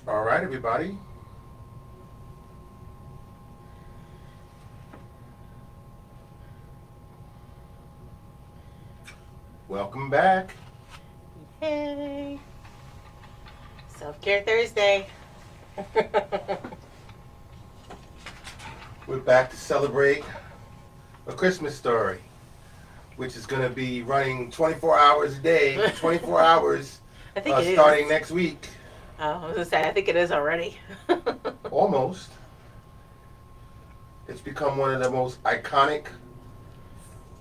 All right, everybody. Welcome back. Yay! Self-Care Thursday. We're back to celebrate A Christmas Story, which is going to be running 24 hours a day, 24 hours I think it starting is. next week. I was going to say, I think it is already. Almost. It's become one of the most iconic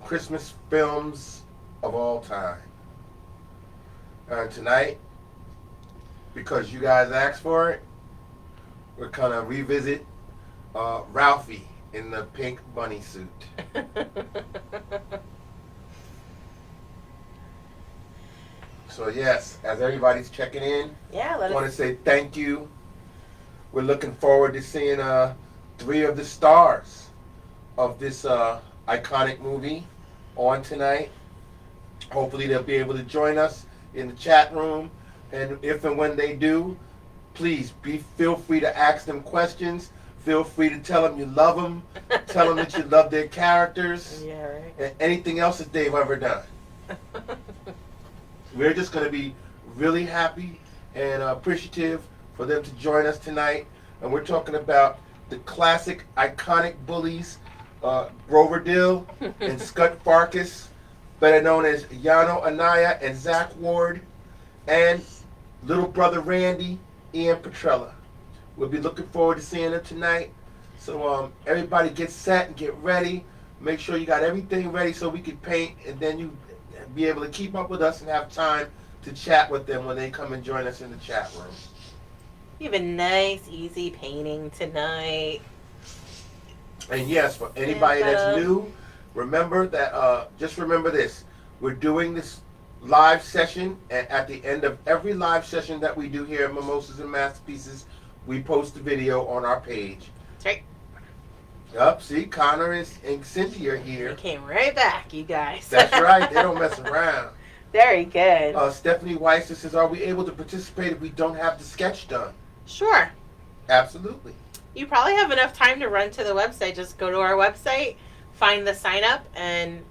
Christmas films of all time. And tonight, because you guys asked for it, we're going to revisit Ralphie in the pink bunny suit. So yes, as everybody's checking in, Yeah, I want to say thank you. We're looking forward to seeing 3 of the stars of this iconic movie on tonight. Hopefully they'll be able to join us in the chat room, and if and when they do, please feel free to ask them questions. Feel free to tell them you love them. Tell them that you love their characters. Yeah, right. And anything else that they've ever done. We're just going to be really happy and appreciative for them to join us tonight. And we're talking about the classic, iconic bullies, Grover Dill and Scud Farkas, better known as Yano Anaya and Zach Ward, and little brother Randy, Ian Petrella. We'll be looking forward to seeing them tonight. So everybody get set and get ready. Make sure you got everything ready so we can paint, and then you be able to keep up with us and have time to chat with them when they come and join us in the chat room. You have a nice, easy painting tonight. And yes, for anybody that's new, remember that. Just remember this: we're doing this live session, and at the end of every live session that we do here at Mimosas and Masterpieces, we post the video on our page. That's right. Yup, see, Connor and Cynthia are here. You came right back, you guys. That's right. They don't mess around. Very good. Stephanie Weiss says, are we able to participate if we don't have the sketch done? Sure. Absolutely. You probably have enough time to run to the website. Just go to our website, find the sign up, and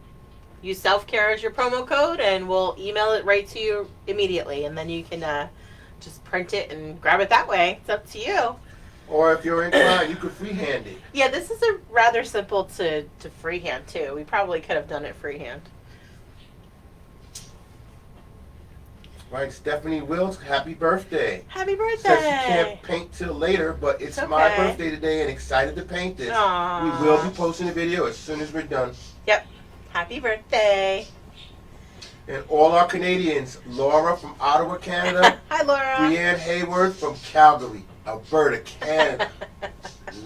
use self-care as your promo code, and we'll email it right to you immediately. And then you can just print it and grab it that way. It's up to you. Or if you're inclined, you could freehand it. Yeah, this is a rather simple to freehand, too. We probably could have done it freehand. Right, Stephanie Wills, happy birthday. Happy birthday. Says she can't paint till later, but it's okay. my birthday today and excited to paint this. Aww. We will be posting a video as soon as we're done. Yep. Happy birthday. And all our Canadians, Laura from Ottawa, Canada. Hi, Laura. Brianne Hayworth from Calgary, Alberta, Canada.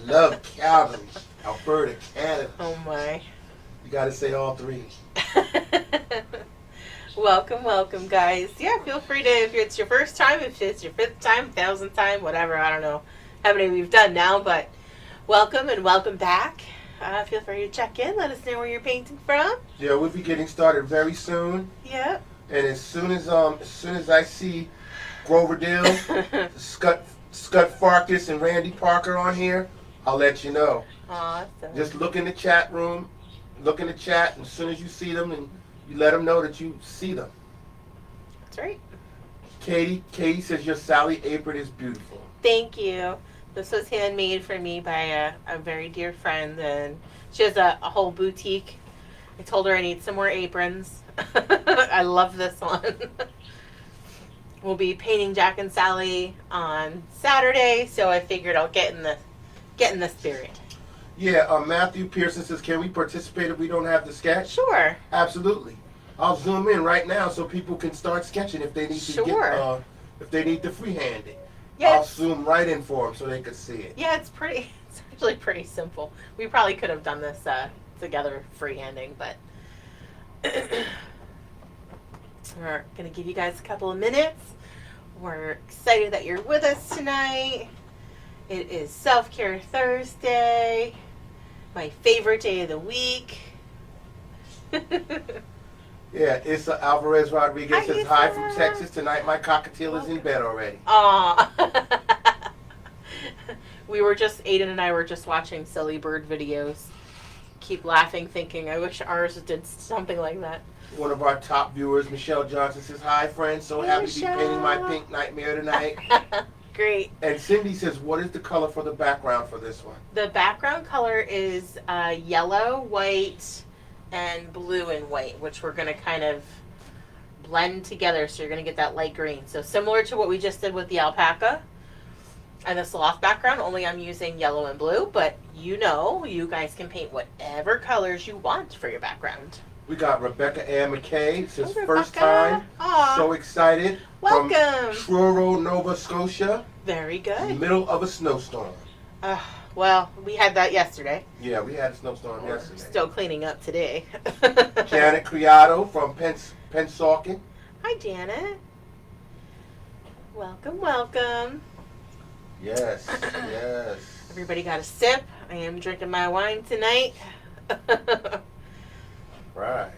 Love Calgary, Alberta, Canada. Oh, my. You got to say all 3. Welcome, guys. Yeah, feel free to, if it's your first time, if it's your 5th time, 1,000th time, whatever, I don't know how many we've done now, but welcome and welcome back. Feel free to check in. Let us know where you're painting from. Yeah, we'll be getting started very soon. Yep. And as soon as I see Grover Dill, Scud Farkas, and Randy Parker on here, I'll let you know. Awesome. Just look in the chat room, look in the chat, and as soon as you see them, and you let them know that you see them. That's right. Katie says your Sally apron is beautiful. Thank you. This was handmade for me by a very dear friend, and she has a whole boutique. I told her I need some more aprons. I love this one. We'll be painting Jack and Sally on Saturday, so I figured I'll get in the spirit. Yeah, Matthew Pearson says, can we participate if we don't have the sketch? Sure. Absolutely. I'll zoom in right now so people can start sketching if they need to get if they need to freehand it. Yeah, I'll zoom right in for them so they can see it. Yeah, it's actually pretty simple. We probably could have done this together freehanding, but we're going to give you guys a couple of minutes. We're excited that you're with us tonight. It is Self-Care Thursday, my favorite day of the week. Yeah, Issa Alvarez Rodriguez says, hi from Texas. Tonight my cockatiel is in bed already. Aw. Aiden and I were just watching silly bird videos. Keep laughing, thinking, I wish ours did something like that. One of our top viewers, Michelle Johnson, says, "Hi, friends. So Hey, happy Michelle. to be painting my pink nightmare tonight." Great. And Cindy says, "What is the color for the background for this one?" The background color is yellow, white, and blue and white, which we're going to kind of blend together, so you're going to get that light green. So similar to what we just did with the alpaca and the sloth background, only I'm using yellow and blue, but you guys can paint whatever colors you want for your background. We got Rebecca Ann McKay. It says, Hey, "First Rebecca. time. Aw. So excited." Welcome. From Truro, Nova Scotia. Very In the good. middle of a snowstorm. Well, we had that yesterday. Yeah, we had a snowstorm We're yesterday. still cleaning up today. Janet Criado from Pensauken. Hi, Janet. Welcome, welcome. Yes, yes. Everybody got a sip. I am drinking my wine tonight. Right.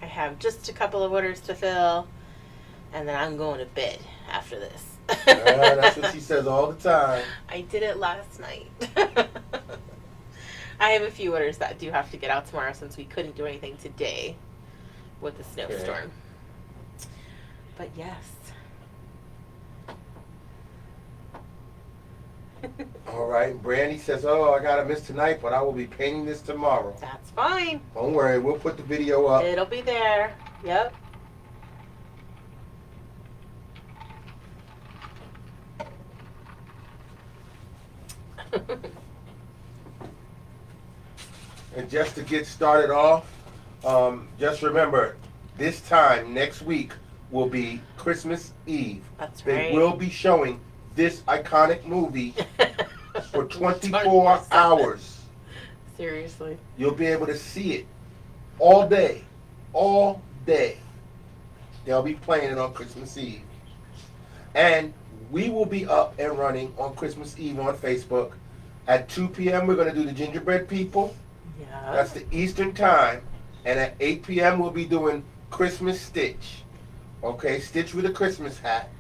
I have just a couple of orders to fill, and then I'm going to bed after this. That's what she says all the time. I did it last night. I have a few orders that do have to get out tomorrow since we couldn't do anything today with the snowstorm. Okay. But yes. All right. Brandy says, "Oh, I gotta miss tonight, but I will be painting this tomorrow." That's fine. Don't worry, we'll put the video up. It'll be there. Yep. And just to get started off, just remember, this time next week will be Christmas Eve. That's They right. will be showing this iconic movie for 24 hours. Seriously. You'll be able to see it all day. All day. They'll be playing it on Christmas Eve. And we will be up and running on Christmas Eve on Facebook. At 2 p.m., we're going to do the gingerbread people. Yeah. That's the Eastern time. And at 8 p.m., we'll be doing Christmas Stitch. Okay, Stitch with a Christmas hat.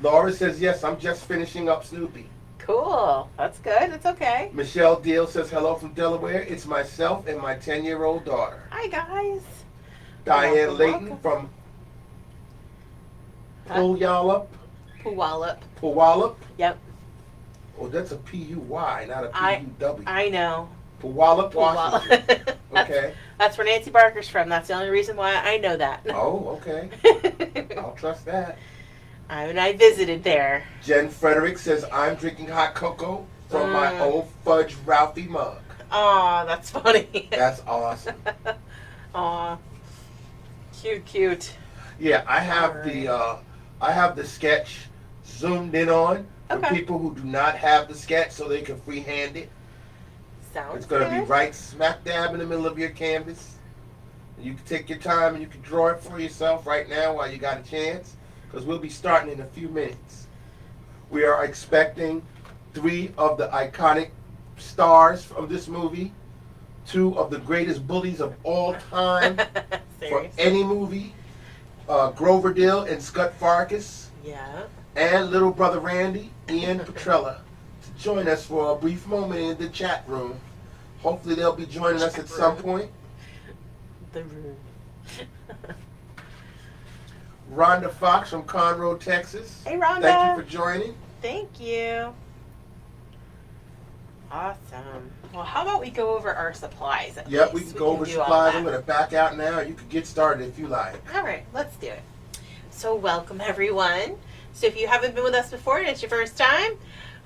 Laura says, "Yes, I'm just finishing up Snoopy." Cool. That's good. It's okay. Michelle Deal says, "Hello from Delaware. It's myself and my 10-year-old daughter." Hi, guys. Diane Welcome, Layton welcome. from Puyallup. Puyallup. Yep. Oh, that's a P-U-Y, not a P-U-W. I know. Puyallup, Washington. That's, Okay. that's where Nancy Barker's from. That's the only reason why I know that. Oh, okay. I'll trust that. I visited there. Jen Frederick says, "I'm drinking hot cocoa from my old fudge Ralphie mug." Aw, that's funny. That's awesome. Aw. Cute. Yeah, I have the sketch zoomed in on for Okay. people who do not have the sketch, so they can freehand it. Sounds It's going to be good. right smack dab in the middle of your canvas. You can take your time and you can draw it for yourself right now while you got a chance, because we'll be starting in a few minutes. We are expecting 3 of the iconic stars from this movie, 2 of the greatest bullies of all time for Seriously. any movie, Grover Dill and Scott Farkas, Yeah. and little brother Randy, Ian Petrella, to join us for a brief moment in the chat room. Hopefully they'll be joining us at some point. The room. Rhonda Fox from Conroe, Texas. Hey, Rhonda. Thank you for joining. Thank you. Awesome. Well, how about we go over our supplies at Yep, we least? can go over do all supplies. that. I'm going to back out now. You can get started if you like. All right, let's do it. So welcome, everyone. So if you haven't been with us before and it's your first time,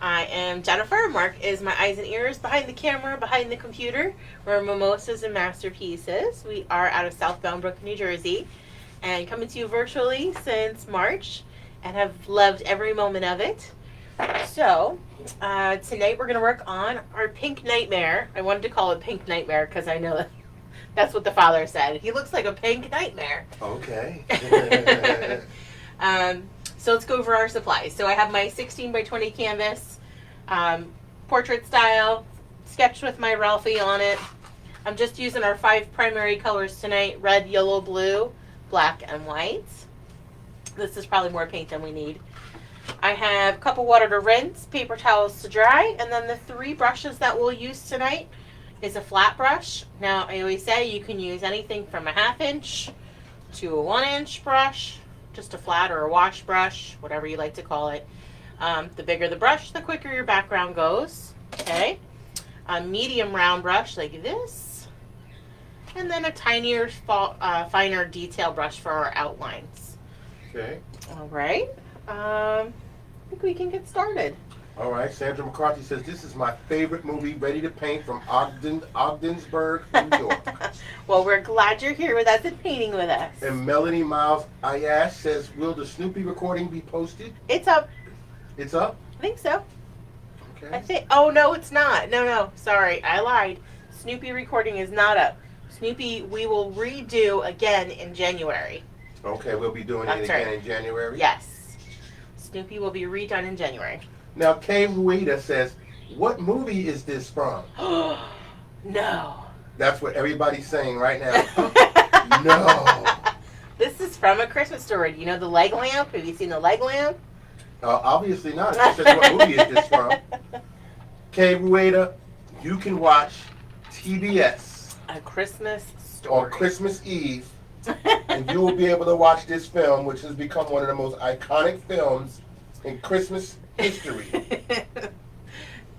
I am Jennifer. Mark is my eyes and ears behind the camera, behind the computer. We're Mimosas and Masterpieces. We are out of South Boundbrook, New Jersey, and coming to you virtually since March, and have loved every moment of it. So tonight we're going to work on our Pink Nightmare. I wanted to call it Pink Nightmare because I know that's what the father said. He looks like a pink nightmare. Okay. So let's go over our supplies. So I have my 16 by 20 canvas, portrait style, sketched with my Ralphie on it. I'm just using our 5 primary colors tonight: red, yellow, blue, black, and white. This is probably more paint than we need. I have a cup of water to rinse, paper towels to dry, and then the 3 brushes that we'll use tonight is a flat brush. Now, I always say you can use anything from a 1/2 inch to a 1 inch brush, just a flat or a wash brush, whatever you like to call it. The bigger the brush, the quicker your background goes. Okay. A medium round brush like this, and then a tinier, finer detail brush for our outlines. Okay. All right. I think we can get started. All right. Sandra McCarthy says, this is my favorite movie, Ready to Paint, from Ogdensburg, New York. Well, we're glad you're here with us and painting with us. And Melanie Miles Ayash says, will the Snoopy recording be posted? It's up. It's up? I think so. Okay. I think. Oh, no, it's not. No. Sorry. I lied. Snoopy recording is not up. Snoopy, we will redo again in January. Okay, we'll be doing That's it again right. in January? Yes. Snoopy will be redone in January. Now, Kay Rueda says, what movie is this from? No. That's what everybody's saying right now. No. This is from A Christmas Story. You know the leg lamp? Have you seen the leg lamp? Obviously not. It says, what movie is this from? Kay Rueda, you can watch TBS A Christmas Story. on Christmas Eve, and you will be able to watch this film, which has become one of the most iconic films in Christmas history.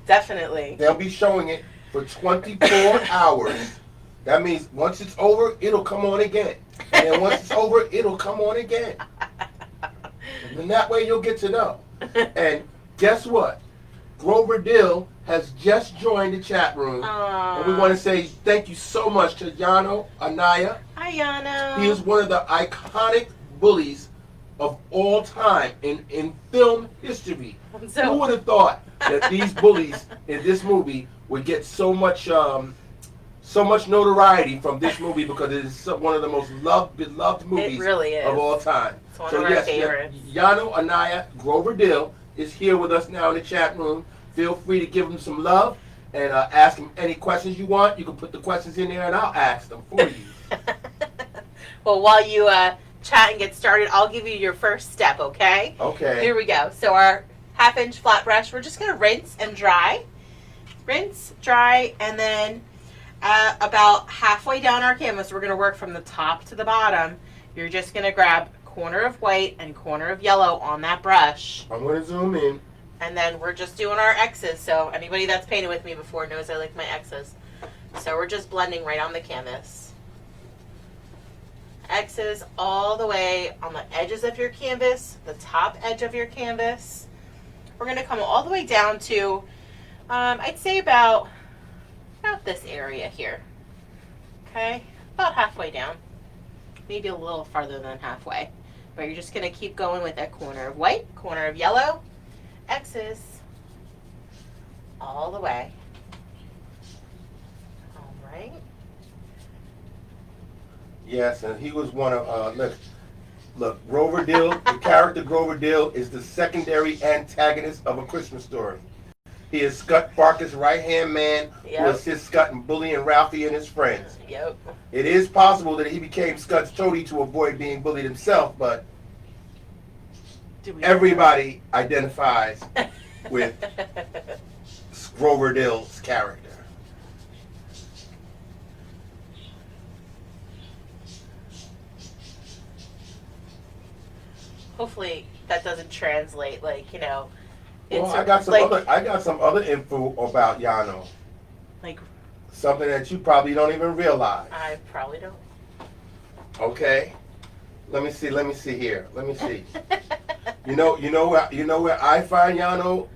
Definitely. They'll be showing it for 24 hours. That means once it's over, it'll come on again. And then once it's over, it'll come on again. And that way you'll get to know. And guess what? Grover Dill has just joined the chat room. Aww. And we want to say thank you so much to Yano Anaya. Hi, Yano. He is one of the iconic bullies of all time in film history. Who would have thought that these bullies in this movie would get so much notoriety from this movie, because it is one of the most beloved movies really is. of all time. It's one of our favorites. Yano Anaya Grover Dill is here with us now in the chat room. Feel free to give him some love and ask him any questions you want. You can put the questions in there and I'll ask them for you. Well, while you chat and get started, I'll give you your first step, okay? Okay. Here we go. So our 1/2 inch flat brush, we're just going to rinse and dry. Rinse, dry, and then about halfway down our canvas, we're going to work from the top to the bottom. You're just going to grab corner of white and corner of yellow on that brush. I'm going to zoom in. And then we're just doing our X's. So anybody that's painted with me before knows I like my X's. So we're just blending right on the canvas. X's all the way on the edges of your canvas, the top edge of your canvas. We're going to come all the way down to, I'd say about this area here. Okay, about halfway down. Maybe a little farther than halfway. But you're just going to keep going with that corner of white, corner of yellow, X's all the way. All right. Yes, and he was one of, look, Grover Dill, the character Grover Dill is the secondary antagonist of A Christmas Story. He is Scott Barker's right-hand man who assists Scott in bullying Ralphie and his friends. Yep. It is possible that he became Scott's toady to avoid being bullied himself, but everybody identifies with Grover Dill's character. Hopefully that doesn't translate, like, you know. Well, I got some other info about Yano. Like something that you probably don't even realize. I probably don't. Okay. Let me see here. Let me see. You know where I find Yano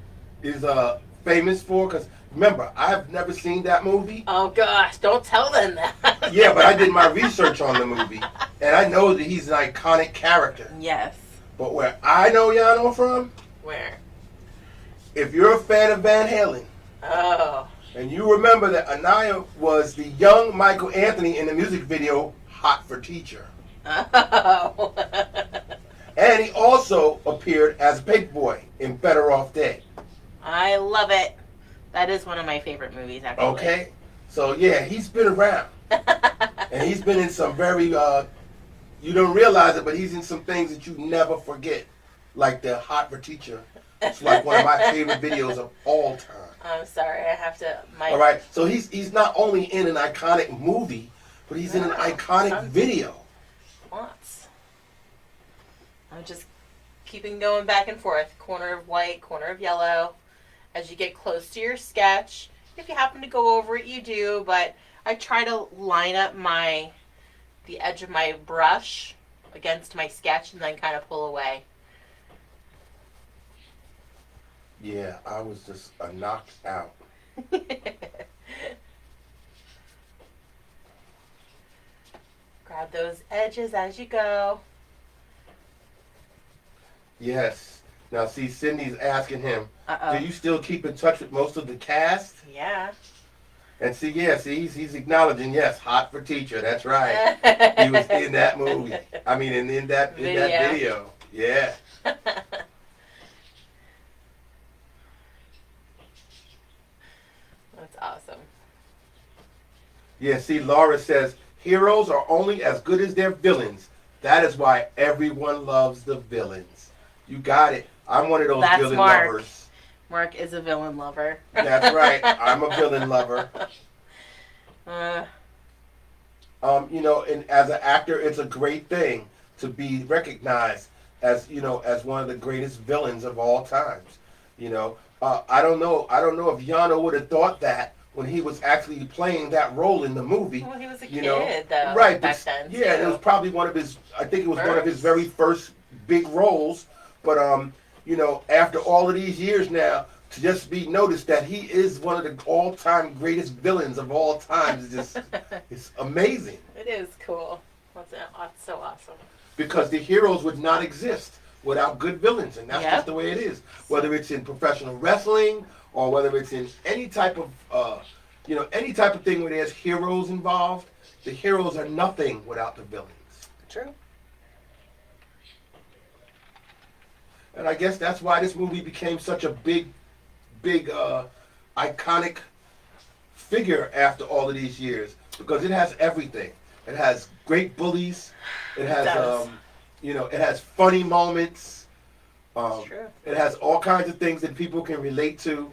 is famous for? Because remember, I've never seen that movie. Oh gosh, don't tell them that. Yeah, but I did my research on the movie, and I know that he's an iconic character. Yes. But where I know Yano from? Where? If you're a fan of Van Halen, oh, and you remember that Anaya was the young Michael Anthony in the music video "Hot for Teacher." Oh. And he also appeared as Paperboy in Better Off Dead. I love it. That is one of my favorite movies, actually. Okay, so yeah, he's been around, and he's been in some very you don't realize it, but he's in some things that you never forget. like the Hot for Teacher. It's like one of my favorite videos of all time. I'm sorry, I have to. All right, so he's not only in an iconic movie, but he's in an iconic video. Lots. I'm just keeping going back and forth. Corner of white, corner of yellow. As you get close to your sketch, if you happen to go over it, you do. But I try to line up the edge of my brush against my sketch and then kind of pull away. Yeah, I was just knocked out. Grab those edges as you go. Yes. Now, see, Cindy's asking him, Uh-oh. do you still keep in touch with most of the cast? Yeah. And see, he's acknowledging, yes, Hot for Teacher. That's right. He was in that movie. I mean, in that video. Yeah. That's awesome. Yeah, see, Laura says, heroes are only as good as their villains. That is why everyone loves the villains. You got it. I'm one of those villain lovers. Mark is a villain lover. That's right. I'm a villain lover. You know, and as an actor, it's a great thing to be recognized as, you know, as one of the greatest villains of all times. You know, I don't know if Yano would have thought that when he was actually playing that role in the movie. Well, he was a kid, though, right? Back then. Yeah, and it was probably one of his. I think it was one of his very first big roles. But you know, after all of these years now, to just be noticed that he is one of the all-time greatest villains of all time is just it's amazing. It is cool. That's so awesome. Because the heroes would not exist without good villains, and that's just the way it is. Whether it's in professional wrestling or whether it's in any type of, you know, any type of thing where there's heroes involved, the heroes are nothing without the villains. True. And I guess that's why this movie became such a big, iconic figure after all of these years, because it has everything. It has great bullies. It has, you know, it has funny moments. True. It has all kinds of things that people can relate to.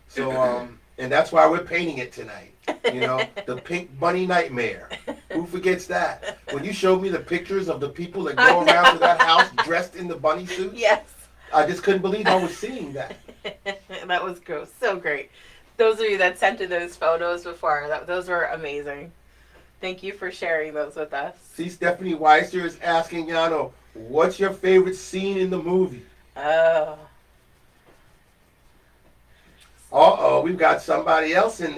So, and that's why we're painting it tonight. You know, the Pink Bunny Nightmare. Who forgets that? When you showed me the pictures of the people that go around to that house dressed in the bunny suits, yes, I just couldn't believe I was seeing that. That was gross. So great. Those of you that sent in those photos before, those were amazing. Thank you for sharing those with us. See, Stephanie Weiser is asking Yano, what's your favorite scene in the movie? Oh. Uh-oh, we've got somebody else in.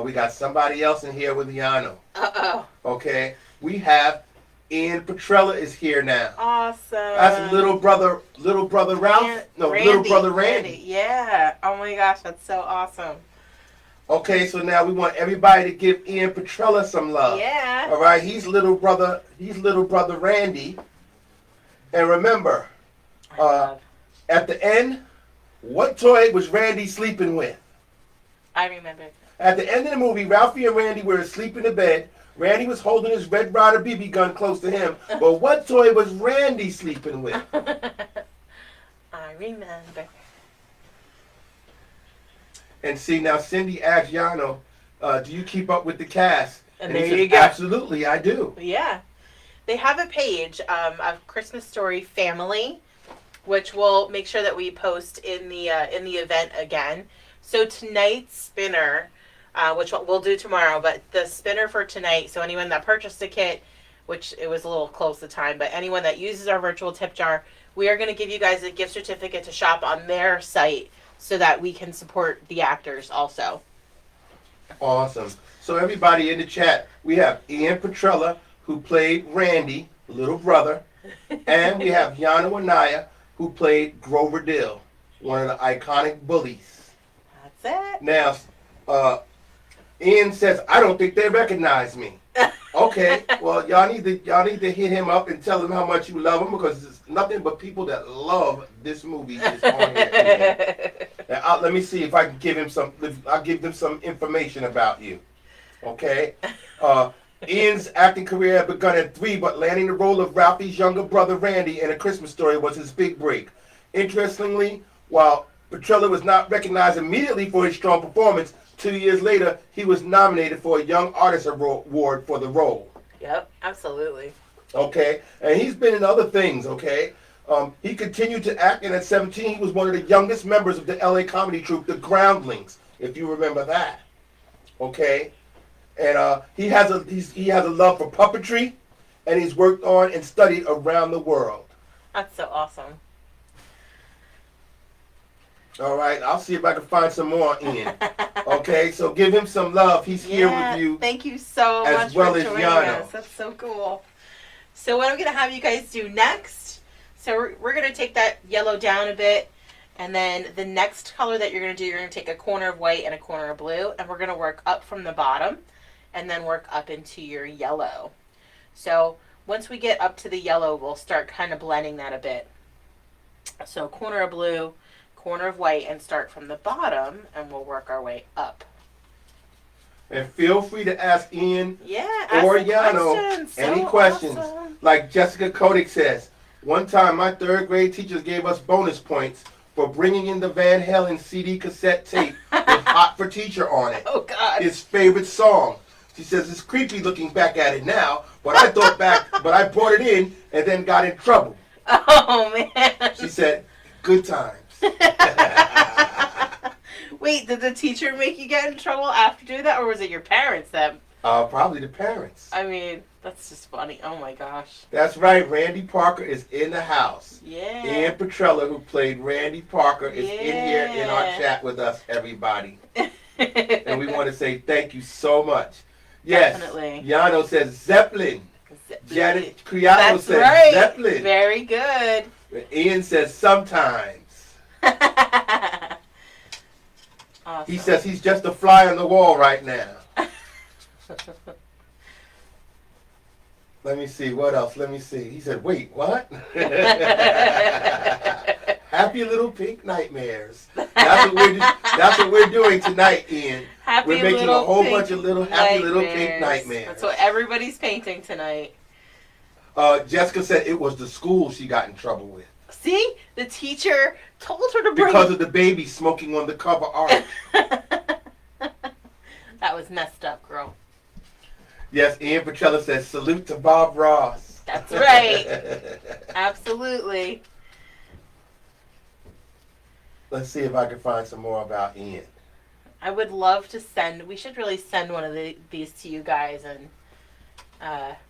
We got somebody else in here with Yano. Uh-oh. Okay, we have Ian Petrella is here now. Awesome. That's little brother Ralph. Little brother Randy. Yeah. Oh my gosh, that's so awesome. Okay, so now we want everybody to give Ian Petrella some love. Yeah. All right, he's little brother Randy. And remember, at the end, what toy was Randy sleeping with? I remember. At the end of the movie, Ralphie and Randy were asleep in the bed. Randy was holding his Red Ryder BB gun close to him. But what toy was Randy sleeping with? I remember. And see, now Cindy asked Yano, do you keep up with the cast? And he there says, you go. Absolutely, I do. Yeah. They have a page of Christmas Story Family, which we'll make sure that we post in the event again. So tonight's spinner, which we'll do tomorrow, but the spinner for tonight, so anyone that purchased a kit, which it was a little close to time, but anyone that uses our virtual tip jar, we are going to give you guys a gift certificate to shop on their site so that we can support the actors also. Awesome. So everybody in the chat, we have Ian Petrella, who played Randy, little brother, and we have Yano Anaya, who played Grover Dill, one of the iconic bullies. That's it. Now, Ian says, I don't think they recognize me. Okay, well, y'all need to hit him up and tell him how much you love him, because it's nothing but people that love this movie is on here. Now, let me see if I can give him some. I'll give them some information about you. Okay. Ian's acting career had begun at 3, but landing the role of Ralphie's younger brother Randy in A Christmas Story was his big break. Interestingly, while Petrella was not recognized immediately for his strong performance, 2 years later, he was nominated for a Young Artist Award for the role. Yep, absolutely. Okay, and he's been in other things. Okay, he continued to act, and at 17, he was one of the youngest members of the LA comedy troupe, The Groundlings, if you remember that. Okay, and he has a love for puppetry, and he's worked on and studied around the world. That's so awesome. All right, I'll see if I can find some more, Ian. Okay, so give him some love. He's here with you. Thank you so much as well for as joining Yano. us. That's so cool. So what I'm going to have you guys do next, so we're going to take that yellow down a bit, and then the next color that you're going to do, you're going to take a corner of white and a corner of blue, and we're going to work up from the bottom, and then work up into your yellow. So once we get up to the yellow, we'll start kind of blending that a bit. So corner of blue, corner of white, and start from the bottom, and we'll work our way up. And feel free to ask Ian Yeah, or Yano any questions. Awesome. Like Jessica Kodik says, one time my third grade teachers gave us bonus points for bringing in the Van Halen CD cassette tape with Hot for Teacher on it. Oh, God. His favorite song. She says it's creepy looking back at it now, but I brought it in and then got in trouble. Oh, man. She said, good times. Wait, did the teacher make you get in trouble after doing that, or was it your parents that... Probably the parents. I mean, that's just funny. Oh, my gosh. That's right. Randy Parker is in the house. Yeah. Ian Petrella, who played Randy Parker, is in here in our chat with us, everybody. And we want to say thank you so much. Yes. Definitely. Yano says Zeppelin. Janet Criado That's says right. Zeppelin. Very good. Ian says sometimes. Awesome. He says he's just a fly on the wall right now. Let me see. What else? Let me see. He said, wait, what? Happy little pink nightmares. That's what we're doing tonight, Ian. We're making a whole bunch of little happy little pink nightmares. That's what everybody's painting tonight. Jessica said it was the school she got in trouble with. See? The teacher told her to bring... Because of the baby smoking on the cover art. That was messed up, girl. Yes, Ian Petrella says, salute to Bob Ross. That's right. Absolutely. Let's see if I can find some more about Ian. I would love to we should really send one of these to you guys and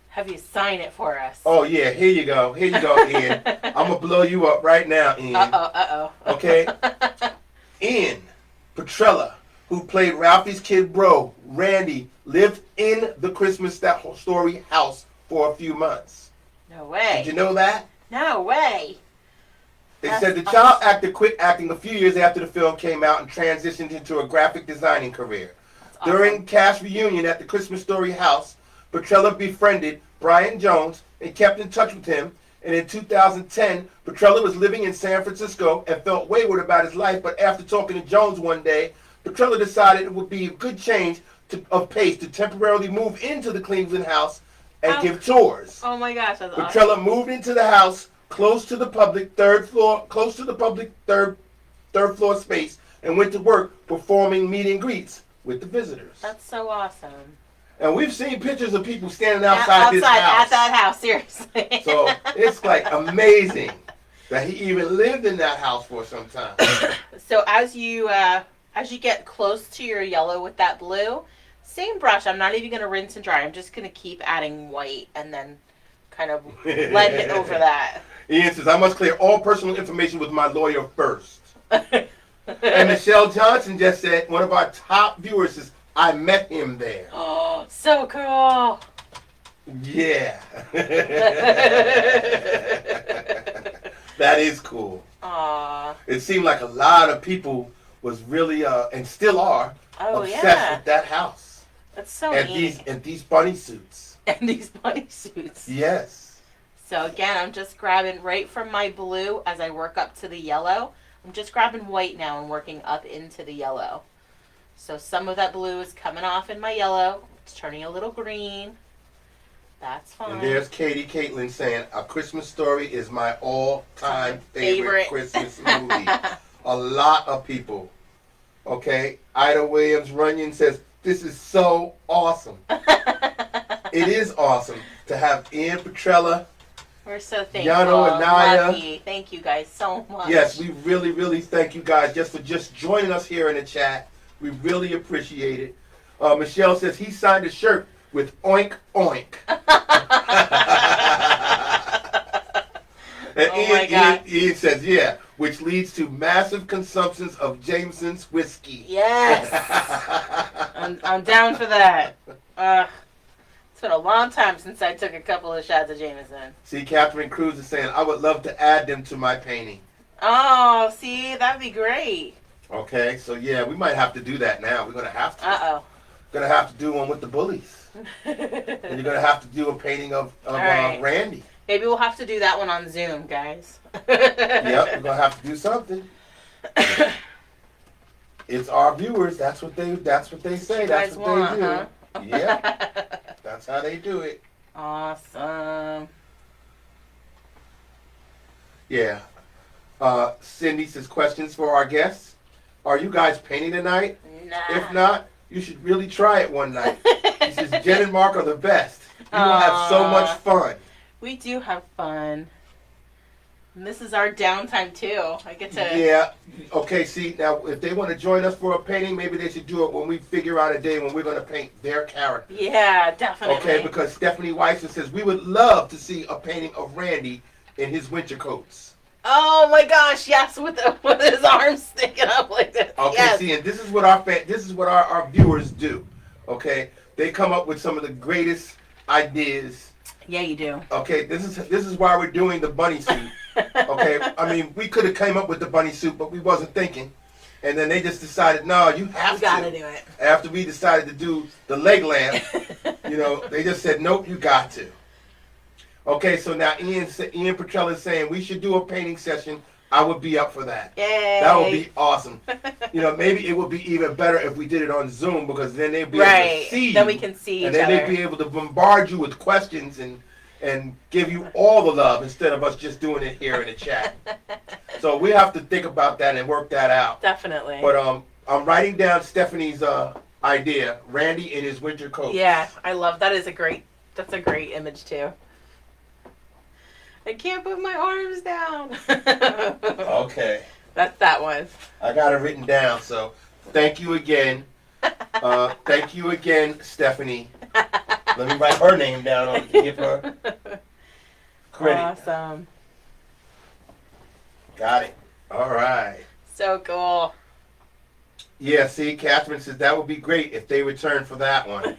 have you sign it for us. Oh, yeah, here you go, Ian. I'm going to blow you up right now, Ian. Uh-oh. Okay? Ian Petrella, who played Ralphie's kid bro, Randy, lived in the Christmas Story house for a few months. No way. Did you know that? No way. They said the child actor quit acting a few years after the film came out and transitioned into a graphic designing career. Awesome. During cast reunion at the Christmas Story house, Petrella befriended Brian Jones and kept in touch with him. And in 2010, Petrella was living in San Francisco and felt wayward about his life. But after talking to Jones one day, Petrella decided it would be a good change of pace to temporarily move into the Cleveland house and give tours. Oh my gosh, that's awesome. Petrella moved into the house close to the public third floor space and went to work performing meet and greets with the visitors. That's so awesome. And we've seen pictures of people standing outside this house. At that house, seriously. So it's like amazing that he even lived in that house for some time. So as you get close to your yellow with that blue, same brush. I'm not even going to rinse and dry. I'm just going to keep adding white and then kind of blend it over that. Ian says, I must clear all personal information with my lawyer first. And Michelle Johnson just said, one of our top viewers says, I met him there. Oh, so cool. Yeah. That is cool. Aww. It seemed like a lot of people was really, and still are, obsessed with that house. That's so neat. And these bunny suits. And these bunny suits. Yes. So again, I'm just grabbing right from my blue as I work up to the yellow. I'm just grabbing white now and working up into the yellow. So some of that blue is coming off in my yellow. It's turning a little green. That's fine. And there's Katie Caitlin saying, A Christmas Story is my all-time favorite Christmas movie. A lot of people. Okay? Ida Williams Runyon says, this is so awesome. It is awesome to have Ian Petrella. We're so thankful. Yano and Naya. Lucky. Thank you guys so much. Yes, we really, really thank you guys just for just joining us here in the chat. We really appreciate it. Michelle says he signed a shirt with oink oink. And my God. Ian says, yeah, which leads to massive consumptions of Jameson's whiskey. Yes. I'm down for that. It's been a long time since I took a couple of shots of Jameson. See, Catherine Cruz is saying, I would love to add them to my painting. Oh, see, that'd be great. Okay, so yeah, we might have to do that now. We're going to have to. Uh-oh. Going to have to do one with the bullies. And you're going to have to do a painting of right. Randy. Maybe we'll have to do that one on Zoom, guys. Yep, we're going to have to do something. It's our viewers. That's what they say. That's what they do. Huh? Yeah. That's how they do it. Awesome. Yeah. Cindy says, questions for our guests. Are you guys painting tonight? Nah. If not, you should really try it one night. She says, Jen and Mark are the best. You will have so much fun. We do have fun. And this is our downtime, too. I get to... Yeah. Okay, see, now, if they want to join us for a painting, maybe they should do it when we figure out a day when we're going to paint their character. Yeah, definitely. Okay, because Stephanie Weissen says, we would love to see a painting of Randy in his winter coats. Oh, my gosh, yes, with his arms sticking up like this. Okay, yes. see, and this is what our viewers do. Okay, they come up with some of the greatest ideas. Yeah, you do. Okay, this is why we're doing the bunny suit. Okay, I mean, we could have came up with the bunny suit, but we wasn't thinking. And then they just decided, no, you have to. You gotta do it. After we decided to do the leg lamp, they just said, nope, you got to. Okay, so now Ian Petrella is saying we should do a painting session. I would be up for that. Yay. That would be awesome. Maybe it would be even better if we did it on Zoom because then they'd be able to see you. Then we can see each other. And then they'd be able to bombard you with questions and give you all the love instead of us just doing it here in the chat. So we have to think about that and work that out. Definitely. But I'm writing down Stephanie's idea, Randy in his winter coat. Yeah, I love that. That's a great image too. I can't put my arms down. Okay. That's that one. I got it written down, so thank you again. Thank you again, Stephanie. Let me write her name down on to give her credit. Awesome. Got it. All right. So cool. Yeah, see, Catherine says that would be great if they return for that one.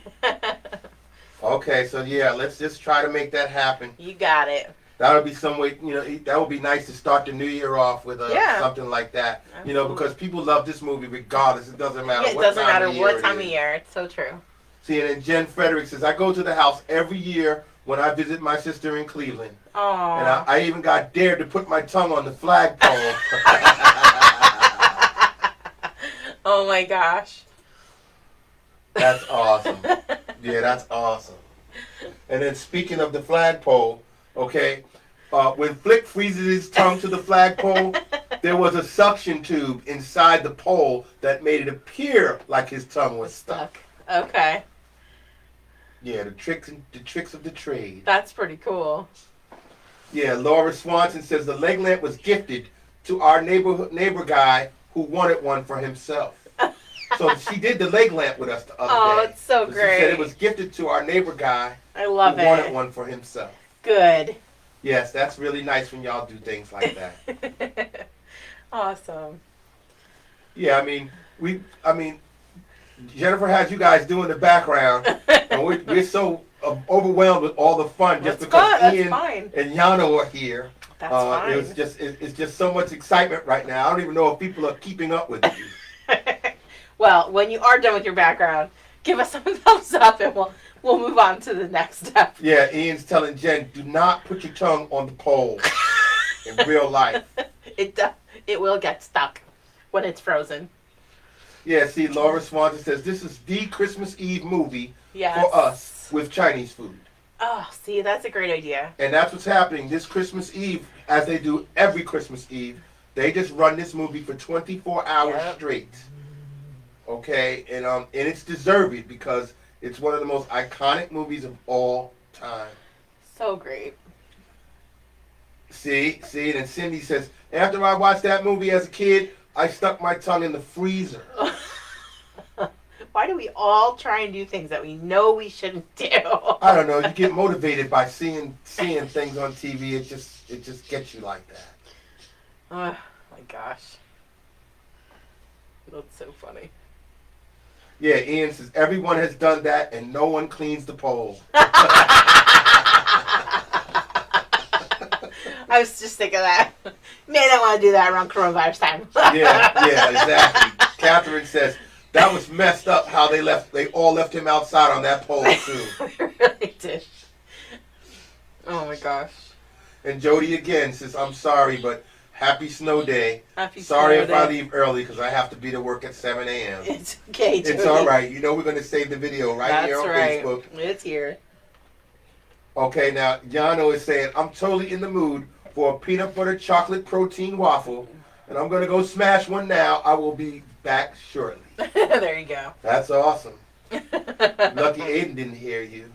Okay, so yeah, let's just try to make that happen. You got it. That would be some way, that would be nice to start the new year off with something like that. Absolutely. Because people love this movie regardless. It doesn't matter Yeah, it what doesn't time matter of year what it time is. of year. It's so true. See, and then Jen Frederick says, I go to the house every year when I visit my sister in Cleveland. Aww. And I even got dared to put my tongue on the flagpole. Oh my gosh. That's awesome. Yeah, that's awesome. And then speaking of the flagpole, okay, when Flick freezes his tongue to the flagpole, there was a suction tube inside the pole that made it appear like his tongue was stuck. Okay. Yeah, the tricks of the trade. That's pretty cool. Yeah, Laura Swanson says the leg lamp was gifted to our neighbor guy who wanted one for himself. So she did the leg lamp with us the other day. Oh, it's so But great. She said it was gifted to our neighbor guy I love who wanted one for himself. Good. Yes, that's really nice when y'all do things like that. Awesome. Yeah, I mean, Jennifer has you guys doing the background, and we're so overwhelmed with all the fun just because Ian and Yano are here. That's fine. It's just so much excitement right now. I don't even know if people are keeping up with you. Well, when you are done with your background, give us some thumbs up and we'll move on to the next step. Yeah, Ian's telling Jen, do not put your tongue on the pole in real life. It will get stuck when it's frozen. Yeah, see, Laura Swanson says this is the Christmas Eve movie Yes. for us with Chinese food. Oh, see, that's a great idea. And that's what's happening this Christmas Eve, as they do every Christmas Eve. They just run this movie for 24 hours Yep. straight. Okay, and it's deserved because it's one of the most iconic movies of all time. So great. See, and then Cindy says, after I watched that movie as a kid, I stuck my tongue in the freezer. Why do we all try and do things that we know we shouldn't do? I don't know. You get motivated by seeing things on TV. It just gets you like that. Oh my gosh. That's so funny. Yeah, Ian says everyone has done that and no one cleans the pole. I was just thinking that. May not want to do that around coronavirus time. Yeah, exactly. Catherine says that was messed up how they all left him outside on that pole too. They really did. Oh my gosh. And Jody again says, I'm sorry, but happy snow day. Happy Sorry snow if day. I leave early because I have to be to work at 7 a.m. It's okay, Jody. It's all right. You know we're going to save the video right here on Facebook. It's here. Okay, now Yano is saying, I'm totally in the mood for a peanut butter chocolate protein waffle, and I'm going to go smash one now. I will be back shortly. There you go. That's awesome. Lucky Aiden didn't hear you.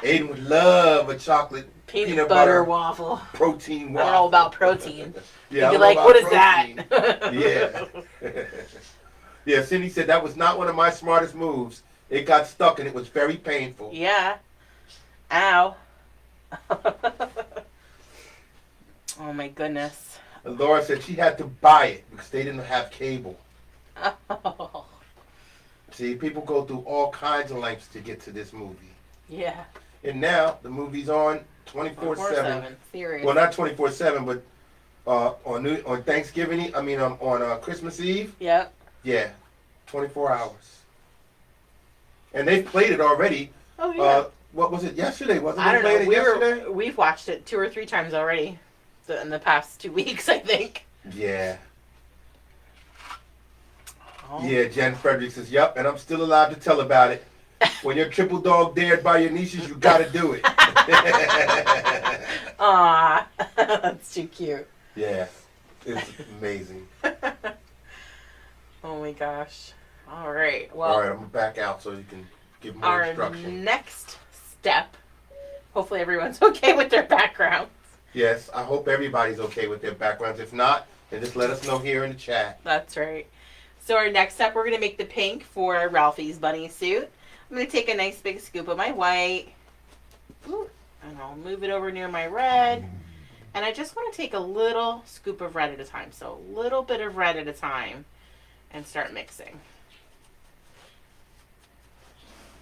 Aiden would love a chocolate Peanut butter waffle. protein waffle. I don't know about protein. Yeah, You'd be like, what is protein. that? Yeah. Yeah, Cindy said that was not one of my smartest moves. It got stuck and it was very painful. Yeah. Ow. Oh my goodness. And Laura said she had to buy it because they didn't have cable. Oh. See, people go through all kinds of lengths to get to this movie. Yeah. And now the movie's on 24/7. Serious. Well, not 24/7, but on Thanksgiving. I mean, on Christmas Eve. Yep. Yeah, 24 hours. And they've played it already. Oh yeah. What was it yesterday? Wasn't I they don't playing know. it yesterday? We've watched it 2 or 3 times already in the past 2 weeks, I think. Yeah. Oh. Yeah, Jen Frederick says, yep, and I'm still alive to tell about it. When you're triple dog dared by your nieces, you gotta do it. Aw, that's too cute. Yeah, it's amazing. Oh my gosh. All right. Well, All right, I'm gonna back out so you can give more our instruction. next step, hopefully everyone's okay with their backgrounds. Yes, I hope everybody's okay with their backgrounds. If not, then just let us know here in the chat. That's right. So our next step, we're going to make the pink for Ralphie's bunny suit. I'm going to take a nice big scoop of my white. Ooh, and I'll move it over near my red. And I just want to take a little scoop of red at a time. So a little bit of red at a time and start mixing.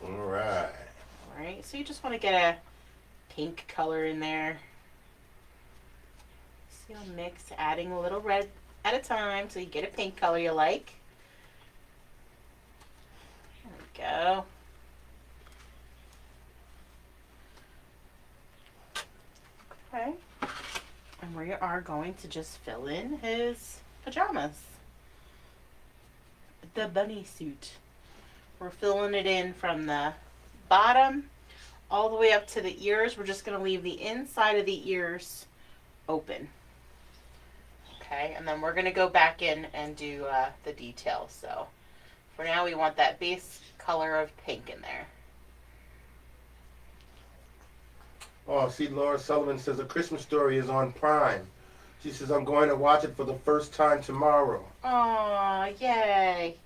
All right. All right. So you just want to get a pink color in there. So you'll mix, adding a little red at a time so you get a pink color you like. There we go. Okay. And we are going to just fill in his pajamas. The bunny suit. We're filling it in from the bottom all the way up to the ears. We're just going to leave the inside of the ears open. Okay, and then we're going to go back in and do the details. So for now we want that base color of pink in there. Oh, see, Laura Sullivan says A Christmas Story is on Prime. She says, I'm going to watch it for the first time tomorrow. Aw, yay.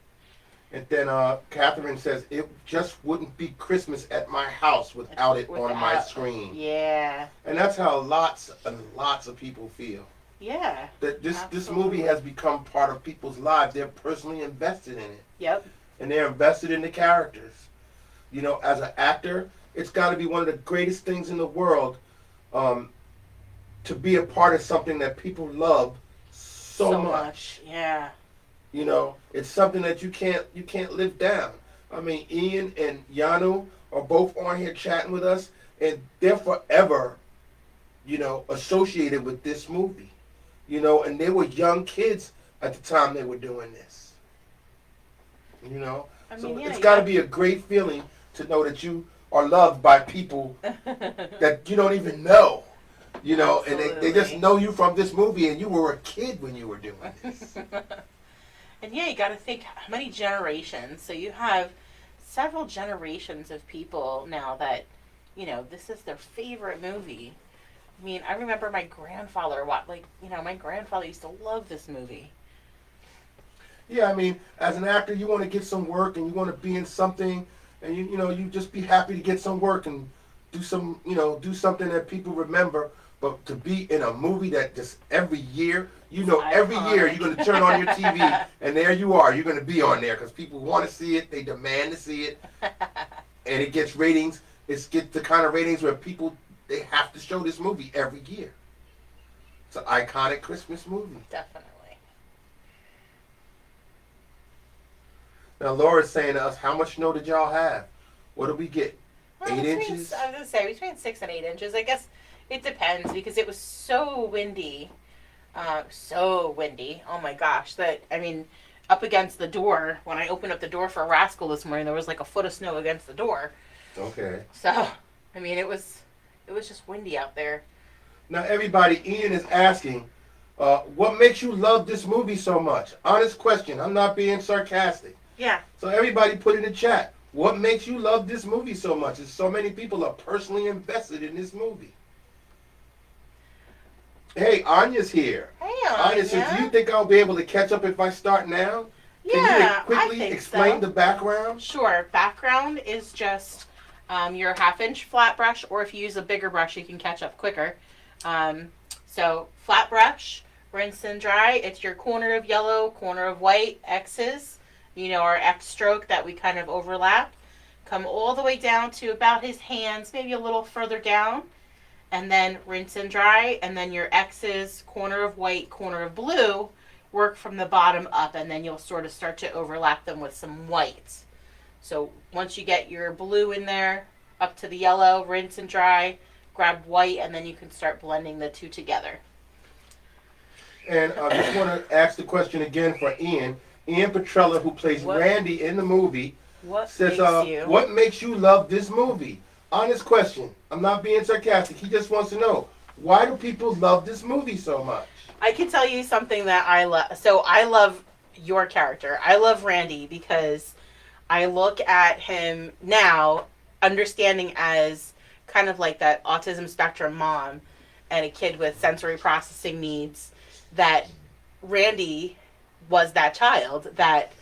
And then Catherine says, it just wouldn't be Christmas at my house without it on my screen. Yeah. And that's how lots and lots of people feel. Yeah. That this movie has become part of people's lives. They're personally invested in it. Yep. And they're invested in the characters. You know, as an actor, it's got to be one of the greatest things in the world to be a part of something that people love so much. Yeah. You know, it's something that you can't live down. I mean, Ian and Yanu are both on here chatting with us, and they're forever, you know, associated with this movie. You know, and they were young kids at the time they were doing this. You know, I mean, so yeah, it's got to be a great feeling to know that you are loved by people that you don't even know. You know, and they just Absolutely. know you from this movie, and you were a kid when you were doing this. And yeah, you got to think how many generations. So you have several generations of people now that, this is their favorite movie. I mean, I remember my grandfather, my grandfather used to love this movie. Yeah, I mean, as an actor, you want to get some work, and you want to be in something, and you just be happy to get some work and do something that people remember. But to be in a movie that just every year, every year you're Iconic. going to turn on your TV, and there you are. You're going to be on there because people want to see it. They demand to see it, and it gets ratings. It's get the kind of ratings where people they have to show this movie every year. It's an iconic Christmas movie. Definitely. Now Laura's saying to us, how much snow did y'all have? What did we get? Well, 8 inches? I was going to say between 6 and 8 inches. I guess it depends because it was so windy. So windy. Oh my gosh. Up against the door, when I opened up the door for Rascal this morning, there was like a foot of snow against the door. Okay. So, it was just windy out there. Now everybody, Ian is asking, what makes you love this movie so much? Honest question. I'm not being sarcastic. Yeah. So everybody put in the chat, what makes you love this movie so much? As so many people are personally invested in this movie. Hey, Anya's here. Hey, Anya says, do you think I'll be able to catch up if I start now? Can Yeah, you quickly explain the background? Sure. Background is just your half-inch flat brush, or if you use a bigger brush, you can catch up quicker. So flat brush, rinse and dry. It's your corner of yellow, corner of white, X's. Our X stroke that we kind of overlap. Come all the way down to about his hands, maybe a little further down. And then rinse and dry, and then your X's, corner of white, corner of blue, work from the bottom up, and then you'll sort of start to overlap them with some white. So once you get your blue in there, up to the yellow, rinse and dry, grab white, and then you can start blending the two together. And I just want to ask the question again for Ian. Ian Petrella, who plays Randy in the movie, says, what makes you love this movie? Honest question. I'm not being sarcastic. He just wants to know, why do people love this movie so much? I can tell you something that I love. So I love your character. I love Randy because I look at him now, understanding as kind of like that autism spectrum mom and a kid with sensory processing needs, that Randy was that child that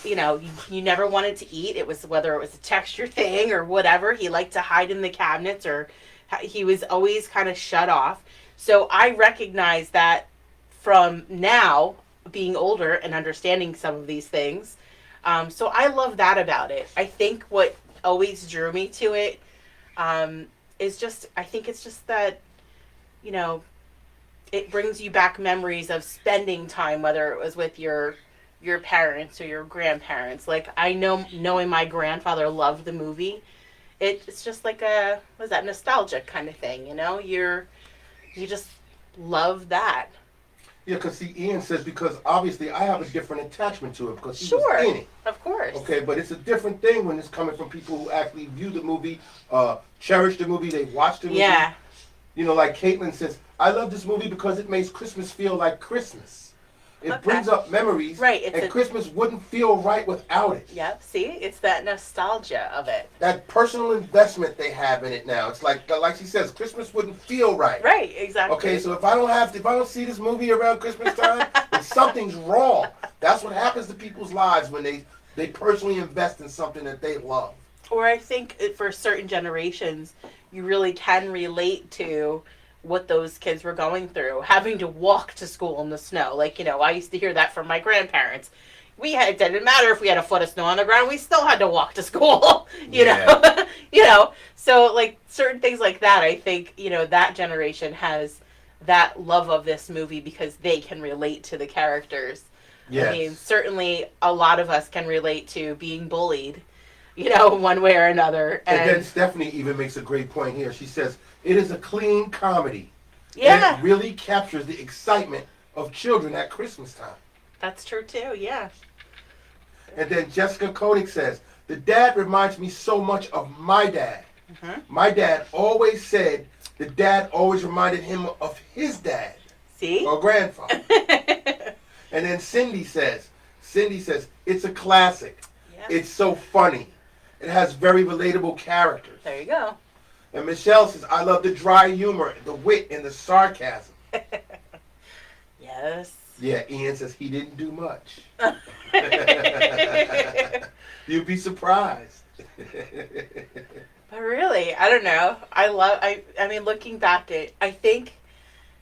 you never wanted to eat. It was whether it was a texture thing or whatever. He liked to hide in the cabinets, or he was always kind of shut off. So I recognize that from now being older and understanding some of these things. So I love that about it. I think what always drew me to it is just, I think it's just that, it brings you back memories of spending time, whether it was with your parents or your grandparents. Like, I know, knowing my grandfather loved the movie, it's just like a, what is that, nostalgic kind of thing, you just love that. Yeah, because see, Ian says, because obviously I have a different attachment to it because he Sure, was in it. of course. Okay, but it's a different thing when it's coming from people who actually view the movie, cherish the movie, they watch the movie. Yeah. Like Caitlin says, I love this movie because it makes Christmas feel like Christmas. It brings up memories, right? And Christmas wouldn't feel right without it. Yep. See, it's that nostalgia of it. That personal investment they have in it now. It's like she says, Christmas wouldn't feel right. Right. Exactly. Okay, so if I don't see this movie around Christmas time, then something's wrong. That's what happens to people's lives when they personally invest in something that they love. Or I think for certain generations, you really can relate to what those kids were going through, having to walk to school in the snow. Like, I used to hear that from my grandparents. It didn't matter if we had a foot of snow on the ground, we still had to walk to school, you know? So like certain things like that, I think, that generation has that love of this movie because they can relate to the characters. Yes. I mean, certainly a lot of us can relate to being bullied, one way or another. And then Stephanie even makes a great point here. She says, it is a clean comedy. Yeah. And it really captures the excitement of children at Christmas time. That's true too, yeah. And then Jessica Koenig says, the dad reminds me so much of my dad. Mm-hmm. My dad always said the dad always reminded him of his dad. See? Or grandfather. And then Cindy says, it's a classic. Yeah. It's so funny. It has very relatable characters. There you go. And Michelle says, I love the dry humor, the wit, and the sarcasm. Yes. Yeah, Ian says he didn't do much. You'd be surprised. But really, I don't know. I mean, looking back at, I think,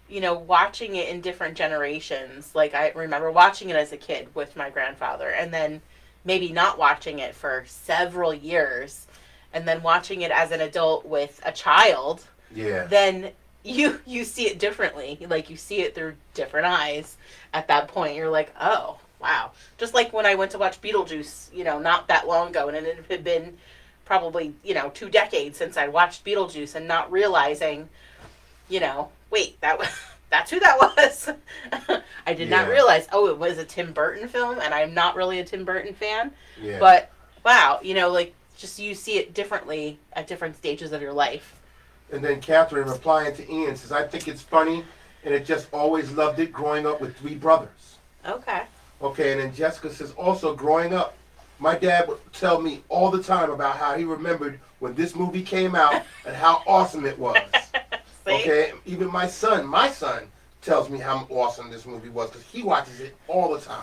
watching it in different generations, like I remember watching it as a kid with my grandfather, and then maybe not watching it for several years, and then watching it as an adult with a child. Yeah. Then you see it differently. Like, you see it through different eyes at that point. You're like, oh, wow. Just like when I went to watch Beetlejuice, not that long ago, and it had been probably, 2 decades since I watched Beetlejuice, and not realizing, wait, that's who that was. I did not realize, it was a Tim Burton film, and I'm not really a Tim Burton fan. Yeah. But, wow, just you see it differently at different stages of your life. And then Catherine, replying to Ian, says, I think it's funny, and it just always loved it growing up with 3 brothers. Okay. Okay, and then Jessica says, also growing up, my dad would tell me all the time about how he remembered when this movie came out and how awesome it was. Okay, even my son tells me how awesome this movie was because he watches it all the time.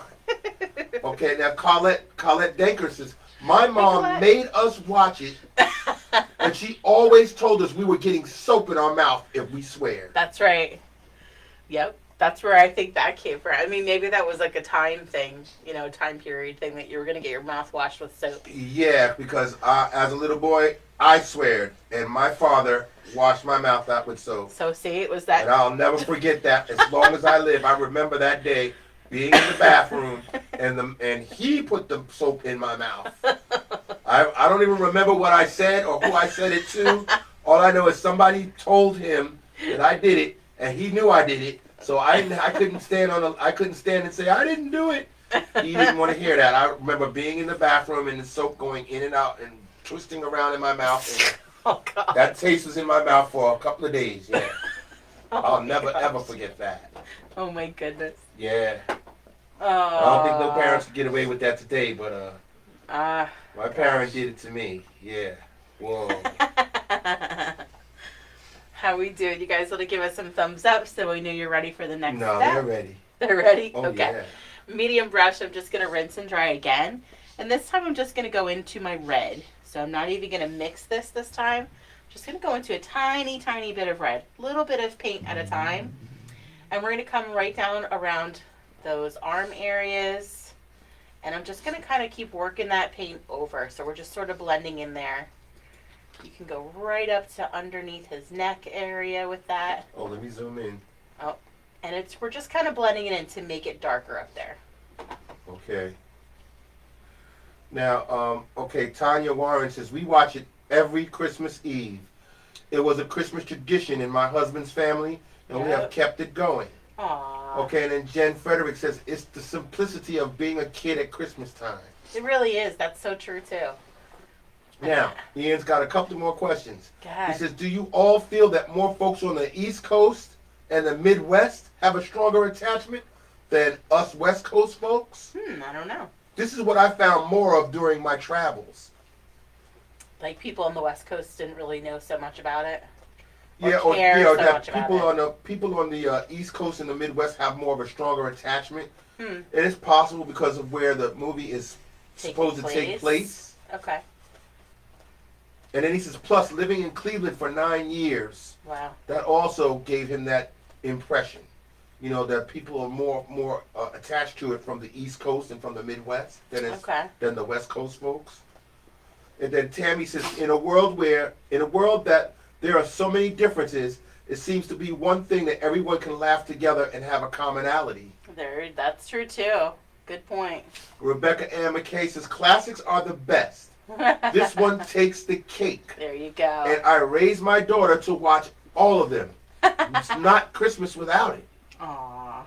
Okay, now Colette Danker says, my mom made us watch it, and she always told us we were getting soap in our mouth if we swear. That's right. Yep. That's where I think that came from. I mean, maybe that was like a time thing, time period thing that you were going to get your mouth washed with soap. Yeah, because as a little boy, I sweared, and my father washed my mouth out with soap. So see, it was that. And I'll never forget that as long as I live. I remember that day being in the bathroom, and he put the soap in my mouth. I don't even remember what I said or who I said it to. All I know is somebody told him that I did it, and he knew I did it. So I couldn't stand and say I didn't do it. He didn't want to hear that. I remember being in the bathroom and the soap going in and out and twisting around in my mouth. And oh God! That taste was in my mouth for a couple of days. Yeah, I'll never gosh. ever forget that. Oh my goodness. Yeah. Oh. I don't think no parents could get away with that today, but my parents did it to me. Yeah. Whoa. How we doing? You guys want to give us some thumbs up so we know you're ready for the next No, step? they're ready. They're ready? Oh, okay. Yeah. Medium brush, I'm just going to rinse and dry again. And this time I'm just going to go into my red. So I'm not even going to mix this time. I'm just going to go into a tiny, tiny bit of red. Little bit of paint at a time. And we're going to come right down around those arm areas. And I'm just going to kind of keep working that paint over. So we're just sort of blending in there. You can go right up to underneath his neck area with that. Oh, let me zoom in. Oh, and we're just kind of blending it in to make it darker up there. Okay. Now, Tanya Warren says, we watch it every Christmas Eve. It was a Christmas tradition in my husband's family, and we have kept it going. Aww. Okay, and then Jen Frederick says, it's the simplicity of being a kid at Christmas time. It really is. That's so true, too. Now, Ian's got a couple more questions. God. He says, do you all feel that more folks on the East Coast and the Midwest have a stronger attachment than us West Coast folks? I don't know. This is what I found more of during my travels. Like, people on the West Coast didn't really know so much about it? People on the East Coast and the Midwest have more of a stronger attachment. And it's possible because of where the movie is supposed to take place. Okay. And then he says, plus living in Cleveland for 9 years. Wow. That also gave him that impression. That people are more attached to it from the East Coast and from the Midwest than the West Coast folks. And then Tammy says, in a world that there are so many differences, it seems to be one thing that everyone can laugh together and have a commonality. That's true too. Good point. Rebecca Ann McKay says, classics are the best. This one takes the cake. There you go. And I raised my daughter to watch all of them. It's not Christmas without it. Aww.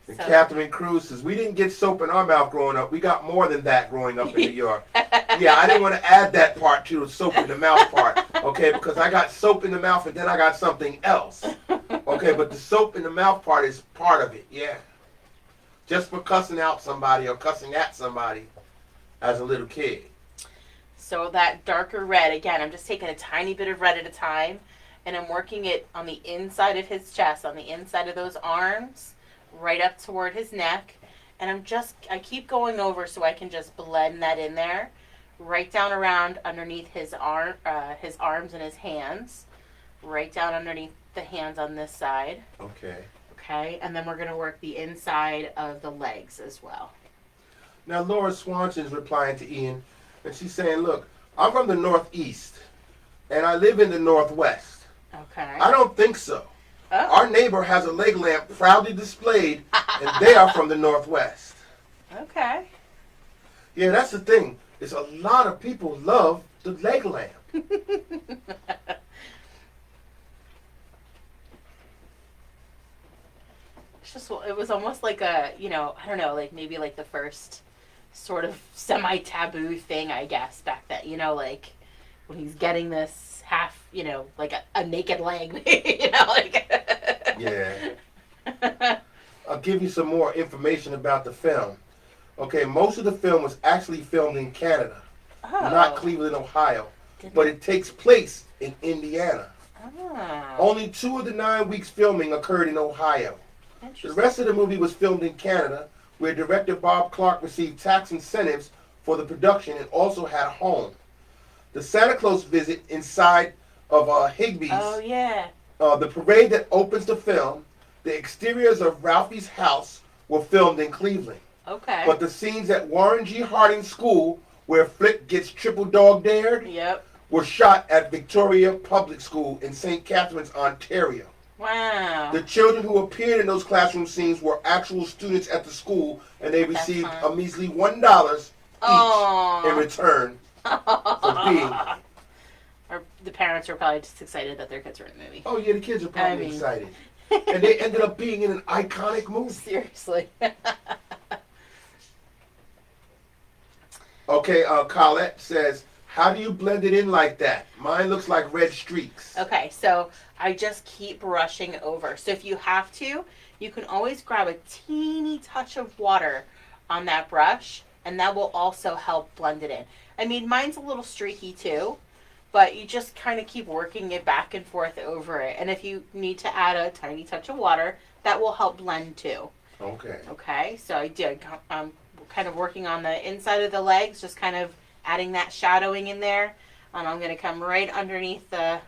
And So. Catherine Cruz says, we didn't get soap in our mouth growing up. We got more than that growing up in New York. Yeah, I didn't want to add that part to the soap in the mouth part, okay, because I got soap in the mouth and then I got something else. Okay, but the soap in the mouth part is part of it, yeah. Just for cussing out somebody or cussing at somebody as a little kid. So that darker red, again, I'm just taking a tiny bit of red at a time, and I'm working it on the inside of his chest, on the inside of those arms, right up toward his neck. And I keep going over so I can just blend that in there, right down around underneath his arms and his hands, right down underneath the hands on this side. Okay. Okay, and then we're going to work the inside of the legs as well. Now, Laura Swanson's replying to Ian, and she's saying, look, I'm from the Northeast, and I live in the Northwest. Okay. I don't think so. Oh. Our neighbor has a leg lamp proudly displayed, and they are from the Northwest. Okay. Yeah, that's the thing. Is a lot of people love the leg lamp. It was almost like a, I don't know, like maybe like the first sort of semi-taboo thing, I guess, back then, like when he's getting this half, like a naked leg, like. Yeah. I'll give you some more information about the film. Okay, most of the film was actually filmed in Canada, not Cleveland, Ohio, but it takes place in Indiana. Oh. Only 2 of the 9 weeks filming occurred in Ohio. The rest of the movie was filmed in Canada, where director Bob Clark received tax incentives for the production and also had a home. The Santa Claus visit inside of Higbee's. Oh, yeah. The parade that opens the film, the exteriors of Ralphie's house were filmed in Cleveland. Okay. But the scenes at Warren G. Harding School, where Flick gets triple dog dared, were shot at Victoria Public School in St. Catharines, Ontario. Wow. The children who appeared in those classroom scenes were actual students at the school, and they received a measly $1 each in return for being. Or the parents were probably just excited that their kids were in the movie. Oh yeah, the kids are probably excited. And they ended up being in an iconic movie. Seriously. Okay, Colette says, how do you blend it in like that? Mine looks like red streaks. Okay, so I just keep brushing over. So if you have to, you can always grab a teeny touch of water on that brush, and that will also help blend it in. I mean, mine's a little streaky too, but you just kind of keep working it back and forth over it. And if you need to add a tiny touch of water, that will help blend too. Okay. Okay, so I'm kind of working on the inside of the legs, just kind of adding that shadowing in there. And I'm going to come right underneath the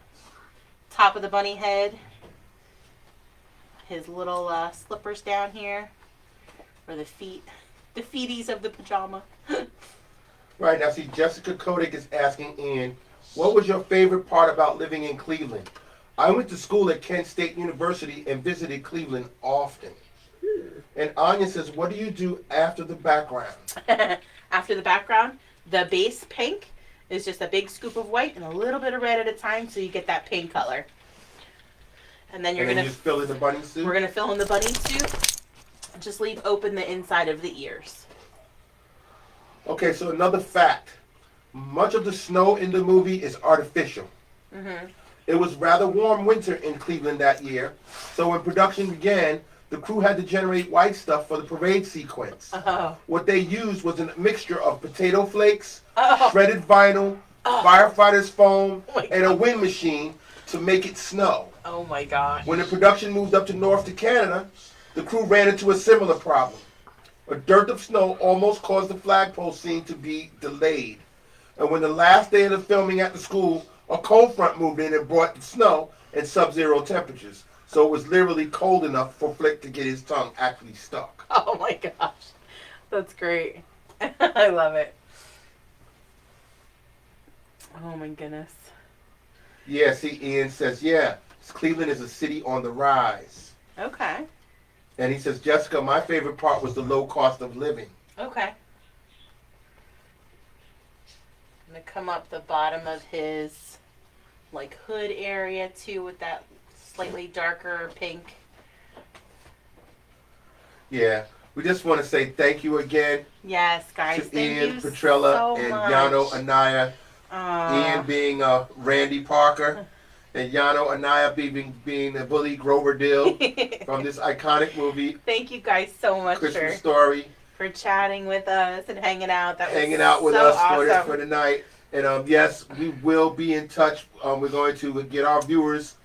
top of the bunny head. His little slippers down here. Or the feet. The feeties of the pajama. Right, now see, Jessica Kodak is asking Ian, what was your favorite part about living in Cleveland? I went to school at Kent State University and visited Cleveland often. And Anya says, what do you do after the background? After the background, the base pink is just a big scoop of white and a little bit of red at a time, so you get that pink color. And then you're going to just fill in the bunny suit? We're going to fill in the bunny suit. Just leave open the inside of the ears. Okay, so another fact. Much of the snow in the movie is artificial. Mm-hmm. It was rather warm winter in Cleveland that year, so when production began, the crew had to generate white stuff for the parade sequence. Oh. What they used was a mixture of potato flakes, shredded vinyl, firefighter's foam, and a wind machine to make it snow. Oh my gosh. When the production moved up north to Canada, the crew ran into a similar problem. A dearth of snow almost caused the flagpole scene to be delayed. And when the last day of the filming at the school, a cold front moved in and brought the snow and sub-zero temperatures. So it was literally cold enough for Flick to get his tongue actually stuck. Oh my gosh. That's great. I love it. Oh my goodness. Yeah, see, Ian says, yeah, Cleveland is a city on the rise. Okay. And he says, Jessica, my favorite part was the low cost of living. Okay. I'm going to come up the bottom of his like hood area too with that slightly darker pink. Yeah. We just want to say thank you again Yes, guys. to Thank Ian you Petrella so and much. Yano Anaya. Ian Aw. being Randy Parker, and Yano Anaya being the bully Grover Dill from this iconic movie, Thank you guys so much Christmas Story. for chatting with us and hanging out. That Hanging was out with so us awesome. for the night. And yes, we will be in touch. We're going to get our viewers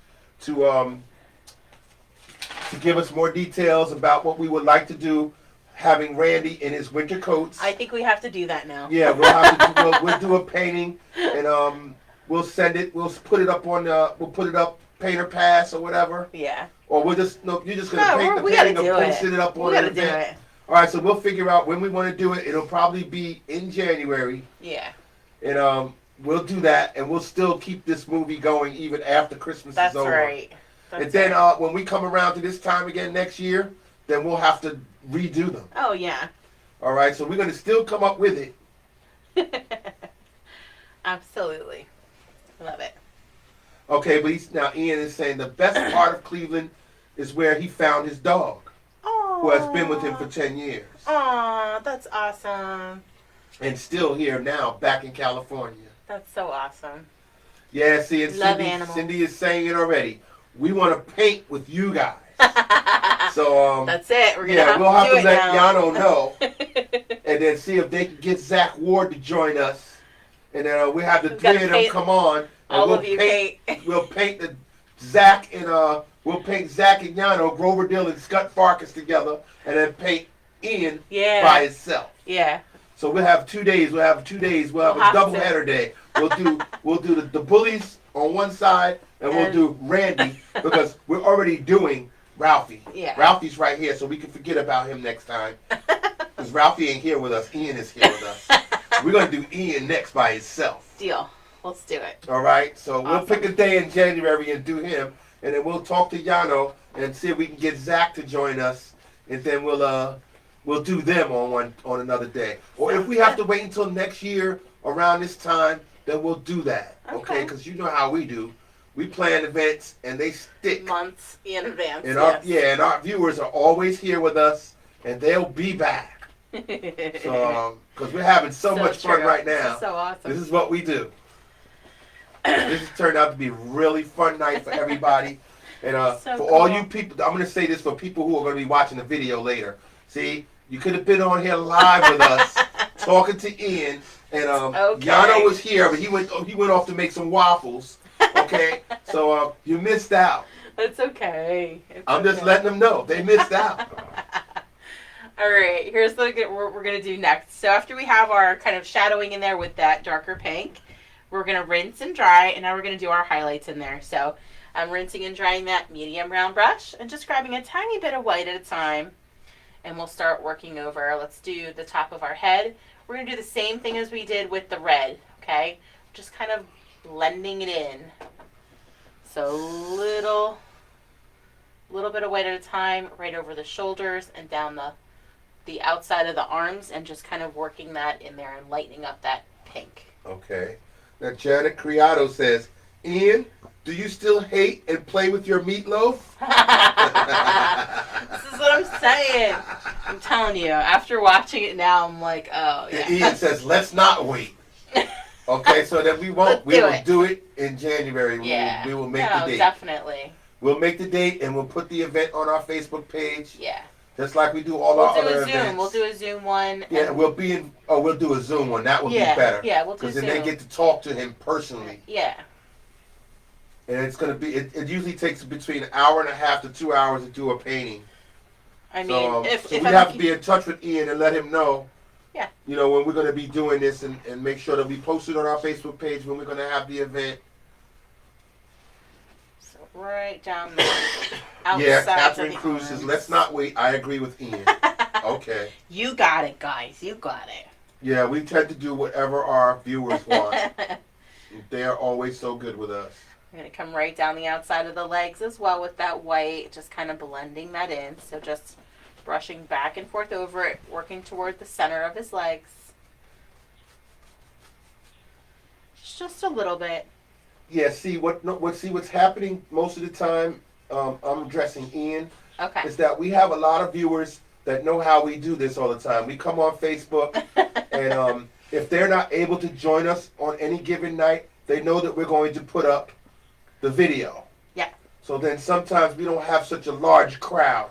to give us more details about what we would like to do, having Randy in his winter coats. I think we have to do that now. Yeah, we'll have to do, we'll do a painting, and we'll send it. We'll put it up on we'll put it up Painter Pass or whatever. Yeah. Or we'll just you're just gonna paint the we painting gotta and do post it up on we an gotta do event. it. All right, so we'll figure out when we want to do it. It'll probably be in January. Yeah. And we'll do that, and we'll still keep this movie going even after Christmas is over. That's right. And then when we come around to this time again next year, then we'll have to redo them. Oh yeah. All right, so we're going to still come up with it. Absolutely. Love it. Okay, but now Ian is saying the best part of Cleveland is where he found his dog, Aww. who has been with him for 10 years. Aw, that's awesome. And still here now, back in California. That's so awesome. Yeah, see, and Love animals. Cindy is saying it already. We want to paint with you guys. So that's it. We'll have to let now. Yano know, and then see if they can get Zach Ward to join us, and then we have the three of them come on, and all of you paint. We'll paint the Zach and we'll paint Zach and Yano, Grover Dill and Scott Farkas together, and then paint Ian by himself. Yeah. So we'll have 2 days. We'll have a double header day. We'll do the bullies on one side, and we'll do Randy because we're already doing Ralphie. Yeah. Ralphie's right here, so we can forget about him next time. Because Ralphie ain't here with us. Ian is here with us. We're going to do Ian next by himself. Deal. Let's do it. All right? So we'll pick a day in January and do him. And then we'll talk to Yano and see if we can get Zach to join us. And then we'll do them on another day. Or if we have to wait until next year around this time, then we'll do that. Okay? Because you know how we do. We plan events and they stick months in advance. And and our viewers are always here with us, and they'll be back. So, because we're having so much fun right now. This is so awesome. This is what we do. This has turned out to be a really fun night for everybody. And for all you people, I'm going to say this for people who are going to be watching the video later. See, you could have been on here live with us, talking to Ian, and Yano was here, but he went off to make some waffles. Okay, so you missed out. It's okay. I'm just letting them know they missed out. All right, here's what we're going to do next. So after we have our kind of shadowing in there with that darker pink, we're going to rinse and dry, and now we're going to do our highlights in there. So I'm rinsing and drying that medium round brush and just grabbing a tiny bit of white at a time, and we'll start working over. Let's do the top of our head. We're going to do the same thing as we did with the red, okay? Just kind of blending it in. So little bit of white at a time, right over the shoulders and down the outside of the arms, and just kind of working that in there and lightening up that pink. Okay. Now Janet Criado says, Ian, do you still hate and play with your meatloaf? This is what I'm saying. I'm telling you, after watching it now, I'm like, oh yeah. And Ian says, let's not wait. Okay, so then we won't. We will do it in January. Yeah. We will make the date. Definitely. We'll make the date and we'll put the event on our Facebook page. Yeah. Just like we do all our other events. We'll do a Zoom one. Yeah, we'll do a Zoom one. That would be better. Yeah, we'll do Zoom. Because then they get to talk to him personally. Yeah. And it's going to be, it usually takes between an hour and a half to 2 hours to do a painting. I mean, if we have to be in touch with Ian and let him know. Yeah. You know, when we're going to be doing this, and make sure that we post it on our Facebook page when we're going to have the event. So right down the outside. Yeah, Catherine Cruz says, let's not wait. I agree with Ian. Okay. You got it, guys. You got it. Yeah, we tend to do whatever our viewers want. They are always so good with us. I'm going to come right down the outside of the legs as well with that white, just kind of blending that in. So just brushing back and forth over it, working toward the center of his legs. Just a little bit. Yeah, see what's happening most of the time. I'm addressing Ian. Okay. Is that we have a lot of viewers that know how we do this all the time. We come on Facebook, and if they're not able to join us on any given night, they know that we're going to put up the video. Yeah. So then sometimes we don't have such a large crowd,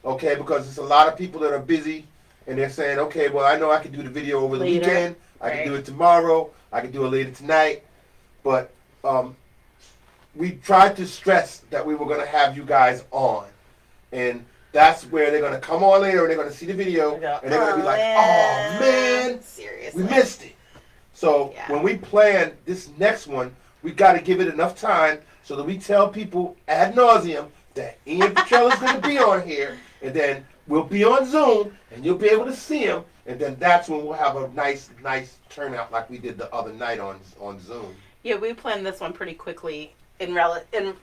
okay, because it's a lot of people that are busy, and they're saying, okay, well, I know I can do the video over the Later. weekend. I can do it tomorrow. I can do it later tonight. But we tried to stress that we were going to have you guys on. And that's where they're going to come on later and they're going to see the video and they're going to be like, oh, man, seriously, we missed it. So when we plan this next one, we got to give it enough time so that we tell people ad nauseum that Ian Petrella's going to be on here, and then we'll be on Zoom and you'll be able to see him, and then that's when we'll have a nice turnout like we did the other night on Zoom. Yeah, we planned this one pretty quickly in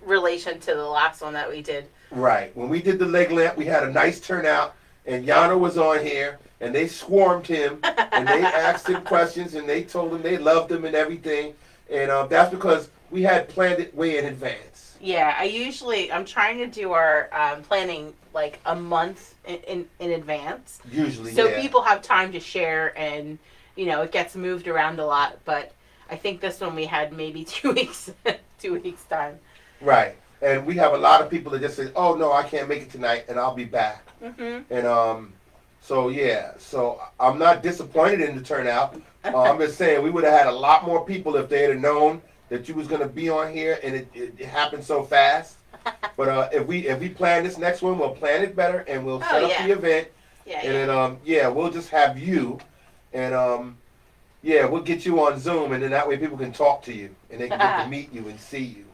relation to the last one that we did. Right. When we did the leg lamp, we had a nice turnout, and Yana was on here, and they swarmed him, and they asked him questions, and they told him they loved him and everything, and that's because we had planned it way in advance. Yeah, I'm trying to do our planning like a month in advance. Usually, so people have time to share, and it gets moved around a lot. But I think this one we had maybe 2 weeks, 2 weeks time. Right, and we have a lot of people that just say, "Oh no, I can't make it tonight, and I'll be back." Mm-hmm. And so I'm not disappointed in the turnout. I'm just saying we would have had a lot more people if they had known that you was going to be on here, and it happened so fast. But if we plan this next one, we'll plan it better, and we'll set up the event. And then we'll just have you, and we'll get you on Zoom, and then that way people can talk to you, and they can get to meet you and see you.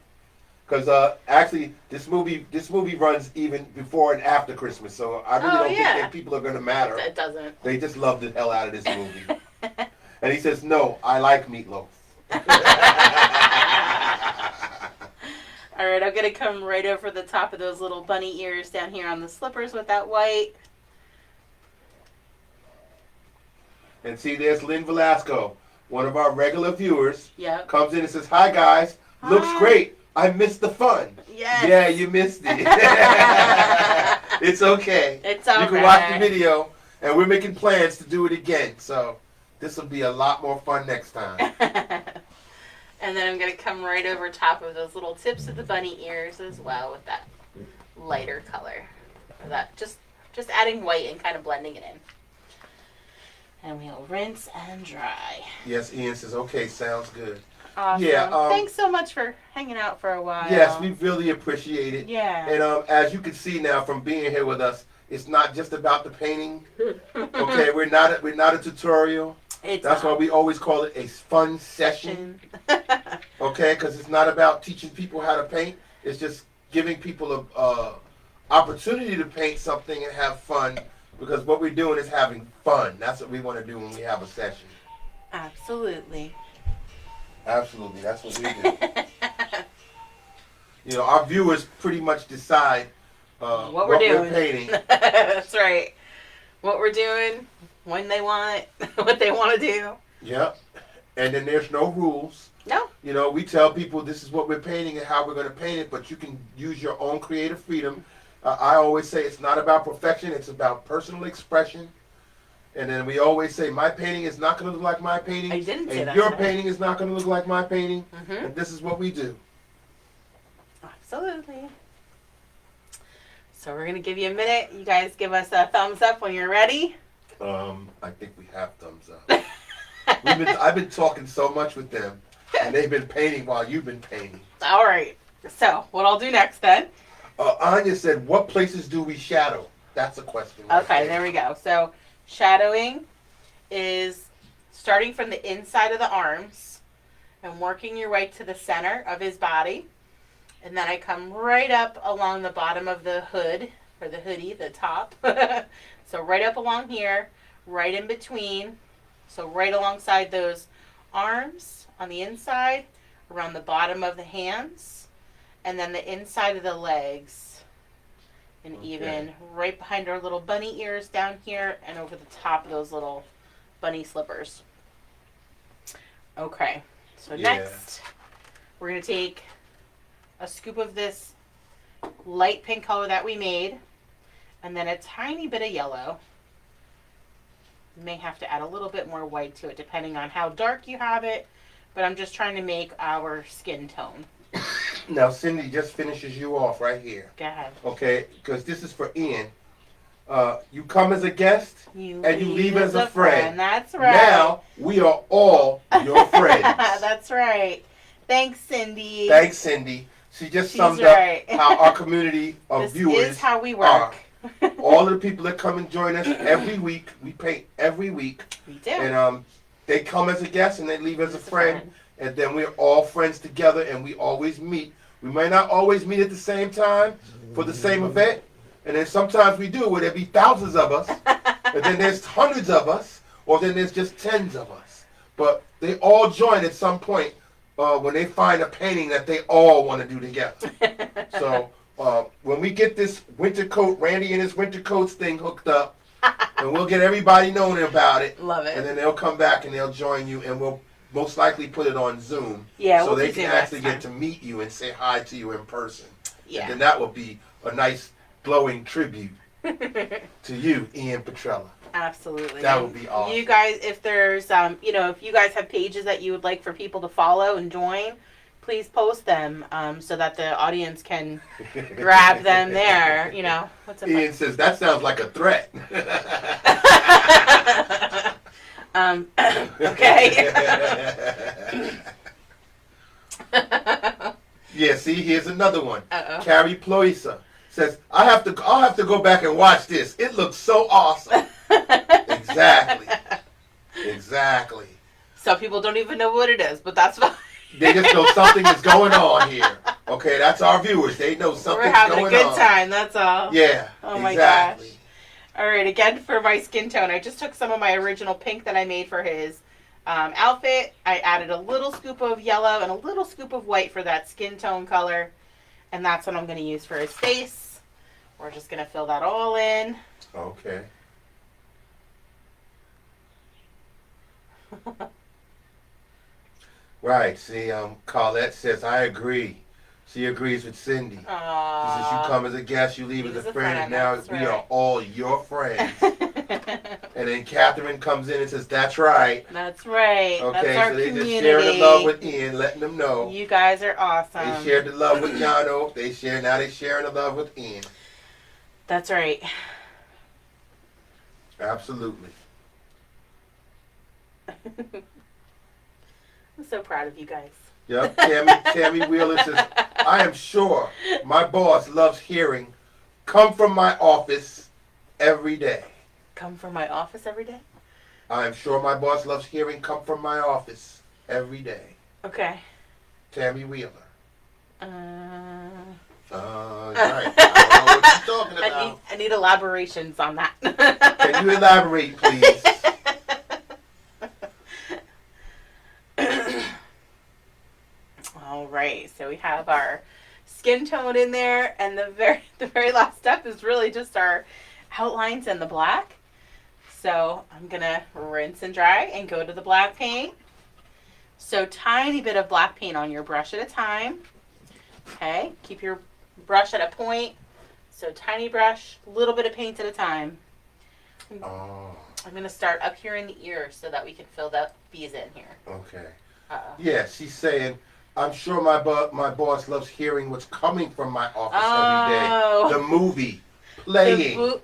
Because actually, this movie runs even before and after Christmas, so I really don't think that people are going to matter. It doesn't. They just love the hell out of this movie. And he says, "No, I like meatloaf." All right, I'm going to come right over the top of those little bunny ears down here on the slippers with that white. And see, there's Lynn Velasco, one of our regular viewers. Yep. Comes in and says, "Hi, guys. Looks great. I missed the fun." Yes. Yeah, you missed it. It's okay. It's all right. You can watch the video, and we're making plans to do it again. So this will be a lot more fun next time. And then I'm going to come right over top of those little tips of the bunny ears as well with that lighter color. That just adding white and kind of blending it in. And we'll rinse and dry. Yes, Ian says, "Okay, sounds good." Awesome. Yeah. Thanks so much for hanging out for a while. Yes, we really appreciate it. Yeah. And as you can see now from being here with us, it's not just about the painting. Okay, we're not a tutorial. That's why we always call it a fun session. Okay, because it's not about teaching people how to paint. It's just giving people a opportunity to paint something and have fun. Because what we're doing is having fun. That's what we want to do when we have a session. Absolutely. Absolutely, that's what we do. Our viewers pretty much decide what we're doing. We're painting. That's right. What we're doing, when they want it, what they want to do. Yep. And then there's no rules. No. We tell people this is what we're painting and how we're going to paint it, but you can use your own creative freedom. I always say it's not about perfection, it's about personal expression. And then we always say, my painting is not going to look like my painting. I didn't say that. And your painting is not going to look like my painting. Mm-hmm. And this is what we do. Absolutely. So we're going to give you a minute. You guys give us a thumbs up when you're ready. I think we have thumbs up. I've been talking so much with them, and they've been painting while you've been painting. All right. So what I'll do next then. Anya said, "What places do we shadow?" That's a question. Okay, there we go. So shadowing is starting from the inside of the arms and working your way to the center of his body. And then I come right up along the bottom of the hood, or the hoodie, the top. So right up along here, right in between. So right alongside those arms on the inside, around the bottom of the hands, and then the inside of the legs. And even right behind our little bunny ears down here and over the top of those little bunny slippers. Okay, so next we're going to take a scoop of this light pink color that we made, And then a tiny bit of yellow. You may have to add a little bit more white to it depending on how dark you have it. But I'm just trying to make our skin tone. Now, Cindy just finishes you off right here. Go ahead. Okay, because this is for Ian. You come as a guest and you leave as a friend. That's right. Now we are all your friends. That's right. Thanks, Cindy. Thanks, Cindy. She just summed right. up how our community of this viewers is how we work. are. All of the people that come and join us every week, we paint every week. We do. And they come as a guest and they leave as a friend. And then we're all friends together and we always meet. We may not always meet at the same time for the same event. And then sometimes we do where there be thousands of us. And then there's hundreds of us. Or then there's just tens of us. But they all join at some point when they find a painting that they all want to do together. So when we get this winter coat, Randy and his winter coats thing hooked up, and we'll get everybody knowing about it. Love it. And then they'll come back and they'll join you, and we'll most likely put it on Zoom. Yeah, so we'll they do can Zoom actually next get to meet you and say hi to you in person. Yeah. And then that will be a nice glowing tribute to you, Ian Petrella. Absolutely. That would be awesome. You guys, if there's, if you guys have pages that you would like for people to follow and join, please post them so that the audience can grab them there. What's it? Ian says, that sounds like a threat. Okay. Yeah, see, here's another one. Uh-oh. Carrie Ploisa says, I'll have to go back and watch this. It looks so awesome. Exactly. Some people don't even know what it is, but that's fine. They just know something is going on here. Okay, that's our viewers. They know something's going on. We're having a good time, that's all. Yeah, Oh my exactly. gosh. All right, again for my skin tone, I just took some of my original pink that I made for his outfit. I added a little scoop of yellow and a little scoop of white for that skin tone color. And that's what I'm going to use for his face. We're just going to fill that all in. Okay. Right. See, Carlette says, I agree. She agrees with Cindy. She says, you come as a guest, you leave as a friend, and now we are all your friends. And then Catherine comes in and says, that's right. That's right. Okay, that's our so they community. just share the love with Ian, letting them know. You guys are awesome. They shared the love with Yano. Now they sharing the love with Ian. That's right. Absolutely. I'm so proud of you guys. Yep, Tammy Wheeler says, I am sure my boss loves hearing, come from my office every day. Come from my office every day? I am sure my boss loves hearing, come from my office every day. Okay. Tammy Wheeler. Right. Right. I don't know what you're talking about. I need elaborations on that. Can you elaborate, please? All right, so we have our skin tone in there, and the very last step is really just our outlines and the black. So I'm gonna rinse and dry and go to the black paint. So tiny bit of black paint on your brush at a time. Okay, keep your brush at a point. So tiny brush, little bit of paint at a time. Oh. I'm gonna start up here in the ear so that we can fill the bees in here. Okay. Uh-oh. Yeah, she's saying, I'm sure my boss loves hearing what's coming from my office every day. The movie playing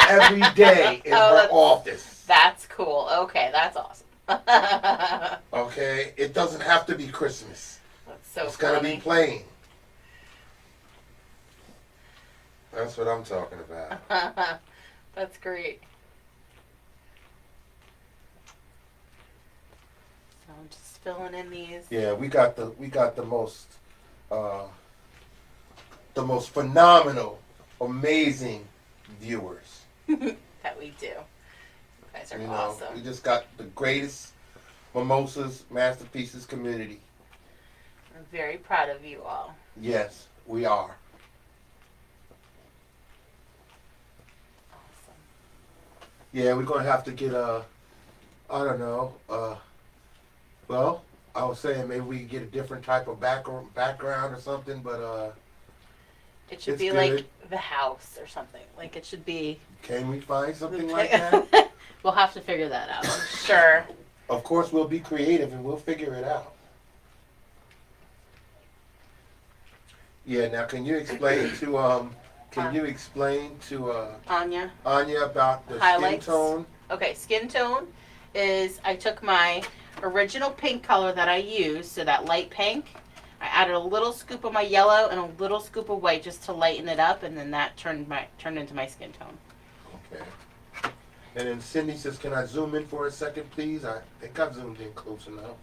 every day in her office. That's cool. Okay, that's awesome. Okay, it doesn't have to be Christmas. That's so It's got to be playing. That's what I'm talking about. That's great. So I'm just filling in these. Yeah, we got the most phenomenal, amazing viewers. That we do. You guys are awesome. We just got the greatest Mimosas Masterpieces community. I'm very proud of you all. Yes, we are. Awesome. Yeah, we're gonna have to get I don't know. Well, I was saying maybe we can get a different type of background or something, but It should It's be good. like the house or something. Like it should be. Can we find something like that? We'll have to figure that out. I'm sure. Of course, we'll be creative and we'll figure it out. Yeah. Now, can you explain to Anya. Anya about the Highlights. skin tone? Okay, skin tone is I took my original pink color that I used, so that light pink. I added a little scoop of my yellow and a little scoop of white just to lighten it up, and then that turned into my skin tone. Okay. And then Cindy says, "Can I zoom in for a second, please?" I think I've zoomed in close enough.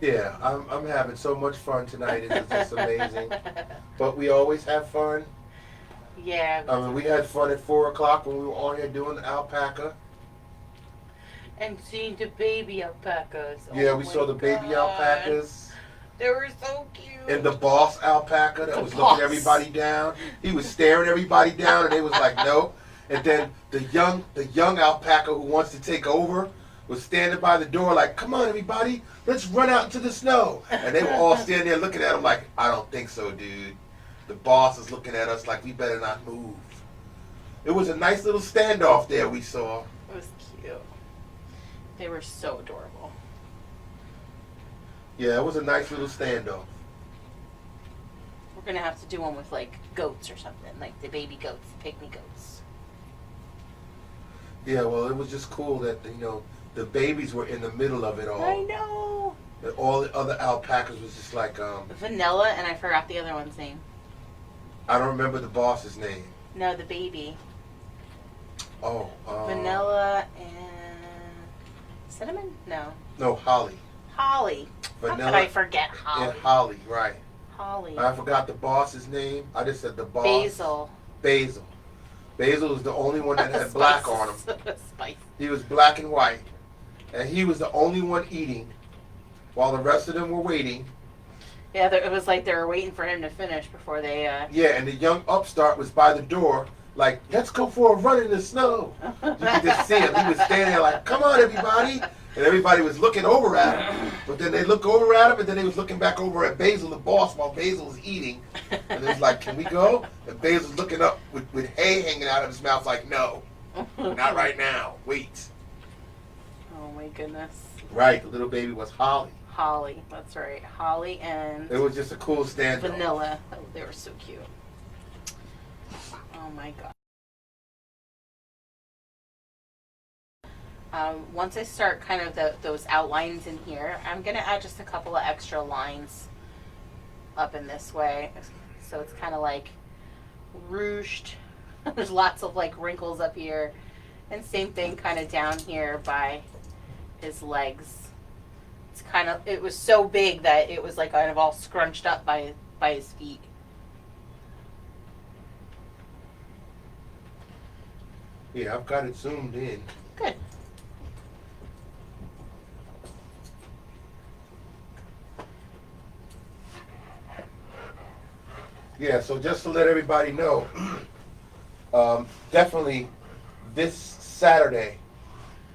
Yeah, I'm having so much fun tonight. It's just amazing. But we always have fun. Yeah. I mean, we had fun at 4 o'clock when we were on here doing the alpaca. And seeing the baby alpacas. Yeah, Oh we my saw the baby God. alpacas. They were so cute. And the boss alpaca that was looking everybody down. He was staring everybody down, and they was like, "No." And then the young alpaca who wants to take over was standing by the door like, "Come on, everybody, let's run out into the snow." And they were all standing there looking at him like, "I don't think so, dude." The boss is looking at us like we better not move. It was a nice little standoff there we saw. It was cute. They were so adorable. Yeah, it was a nice little standoff. We're gonna have to do one with like goats or something, like the baby goats, the pygmy goats. Yeah, well, it was just cool that, the babies were in the middle of it all. I know. And all the other alpacas was just like, Vanilla, and I forgot the other one's name. I don't remember the boss's name. No, the baby. Oh. Vanilla and cinnamon? No. No, Holly. Holly. Vanilla. How could I forget Holly? And Holly, right. Holly. I forgot the boss's name. I just said the boss. Basil. Basil. Basil was the only one that had black on him. Spice. He was black and white. And he was the only one eating while the rest of them were waiting. Yeah, it was like they were waiting for him to finish before they... Yeah, and the young upstart was by the door like, "Let's go for a run in the snow." You could just see him. He was standing there like, "Come on, everybody." And everybody was looking over at him. But then they look over at him, and then they was looking back over at Basil, the boss, while Basil was eating. And it was like, "Can we go?" And Basil's looking up with hay hanging out of his mouth like, "No, not right now. Wait." Oh, my goodness. Right, the little baby was Holly. Holly, that's right. Holly and... It was just a cool stand. Vanilla. Oh, they were so cute. Oh, my God. Once I start kind of those outlines in here, I'm going to add just a couple of extra lines up in this way. So it's kind of like ruched. There's lots of like wrinkles up here. And same thing kind of down here by his legs. It's kind of, it was so big that it was like kind of all scrunched up by his feet. Yeah, I've got it zoomed in. Good. Yeah, so just to let everybody know, definitely this Saturday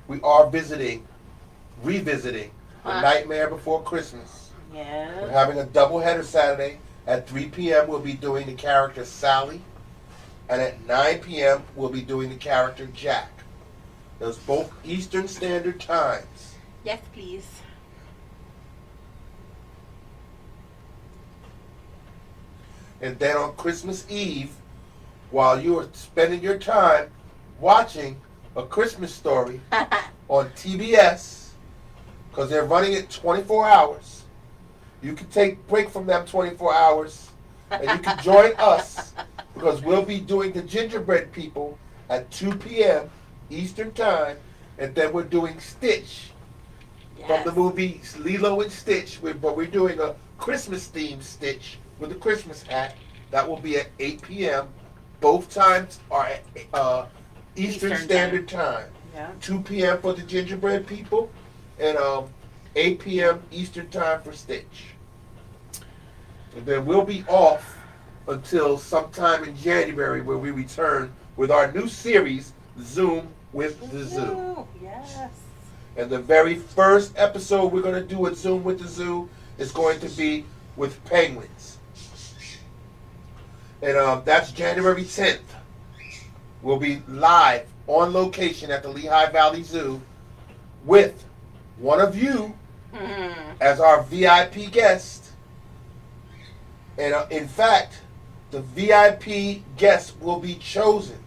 we are revisiting The Nightmare Before Christmas. Yeah. We're having a doubleheader Saturday. At 3 p.m. we'll be doing the character Sally, and at 9 p.m. we'll be doing the character Jack. Those both Eastern Standard Times. Yes, please. And then on Christmas Eve, while you are spending your time watching A Christmas Story on TBS, because they're running it 24 hours, you can take break from them 24 hours, and you can join us, because we'll be doing the Gingerbread People at 2 p.m. Eastern Time, and then we're doing Stitch from the movie Lilo and Stitch, but we're doing a Christmas-themed Stitch with a Christmas hat. That will be at 8 p.m. Both times are at Eastern Standard Time. Yeah. 2 p.m. for the Gingerbread People, and 8 p.m. Eastern Time for Stitch. And then we'll be off until sometime in January, where we return with our new series, Zoom with the Zoo. Yes. And the very first episode we're going to do at Zoom with the Zoo is going to be with penguins. And that's January 10th. We'll be live on location at the Lehigh Valley Zoo with one of you as our VIP guest. And in fact, the VIP guest will be chosen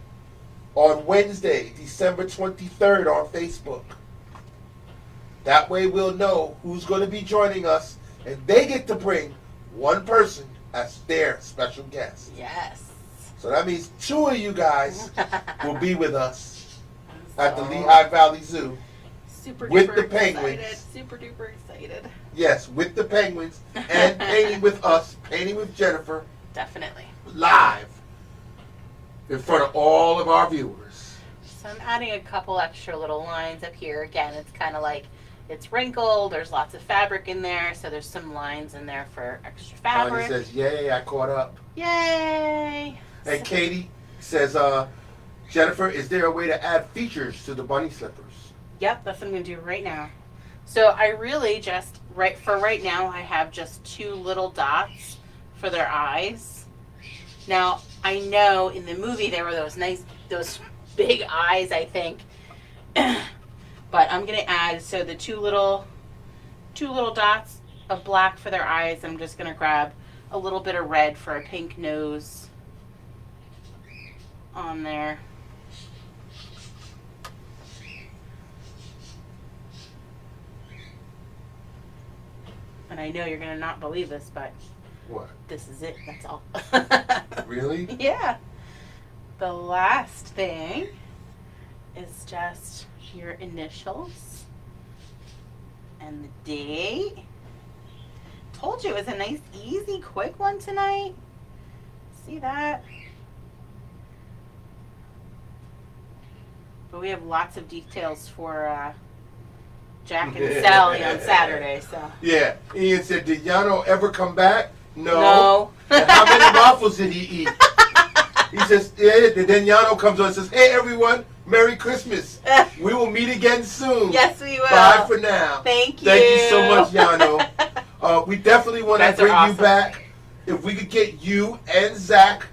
on Wednesday, December 23rd on Facebook. That way we'll know who's going to be joining us, and they get to bring one person as their special guest. Yes. So that means 2 of you guys will be with us at the Lehigh Valley Zoo. Super with duper the penguins. excited. Super duper excited. Yes, with the penguins and painting with us, painting with Jennifer. Definitely. Live in front of all of our viewers. So I'm adding a couple extra little lines up here. Again, it's kind of like it's wrinkled. There's lots of fabric in there, so there's some lines in there for extra fabric. Tanya says, "Yay, I caught up." Yay! And Katie says, "Jennifer, is there a way to add features to the bunny slippers?" Yep, that's what I'm going to do right now. So I really just, right now, I have just 2 little dots for their eyes. Now, I know in the movie there were those big eyes, I think. But I'm going to add, so the 2 little dots of black for their eyes. I'm just going to grab a little bit of red for a pink nose on there. And I know you're going to not believe this, but What? this is it. That's all. Really? Yeah. The last thing is just your initials and the date. Told you it was a nice, easy, quick one tonight. See that? But we have lots of details for Jack and Sally on Saturday, so. Yeah. Ian said, "Did Yano ever come back?" No. No. And how many waffles did he eat? He says, "Yeah." And then Yano comes on and says, "Hey, everyone, Merry Christmas. We will meet again soon." Yes, we will. Bye for now. Thank you. Thank you so much, Yano. We definitely want to bring you back. If we could get you and Zach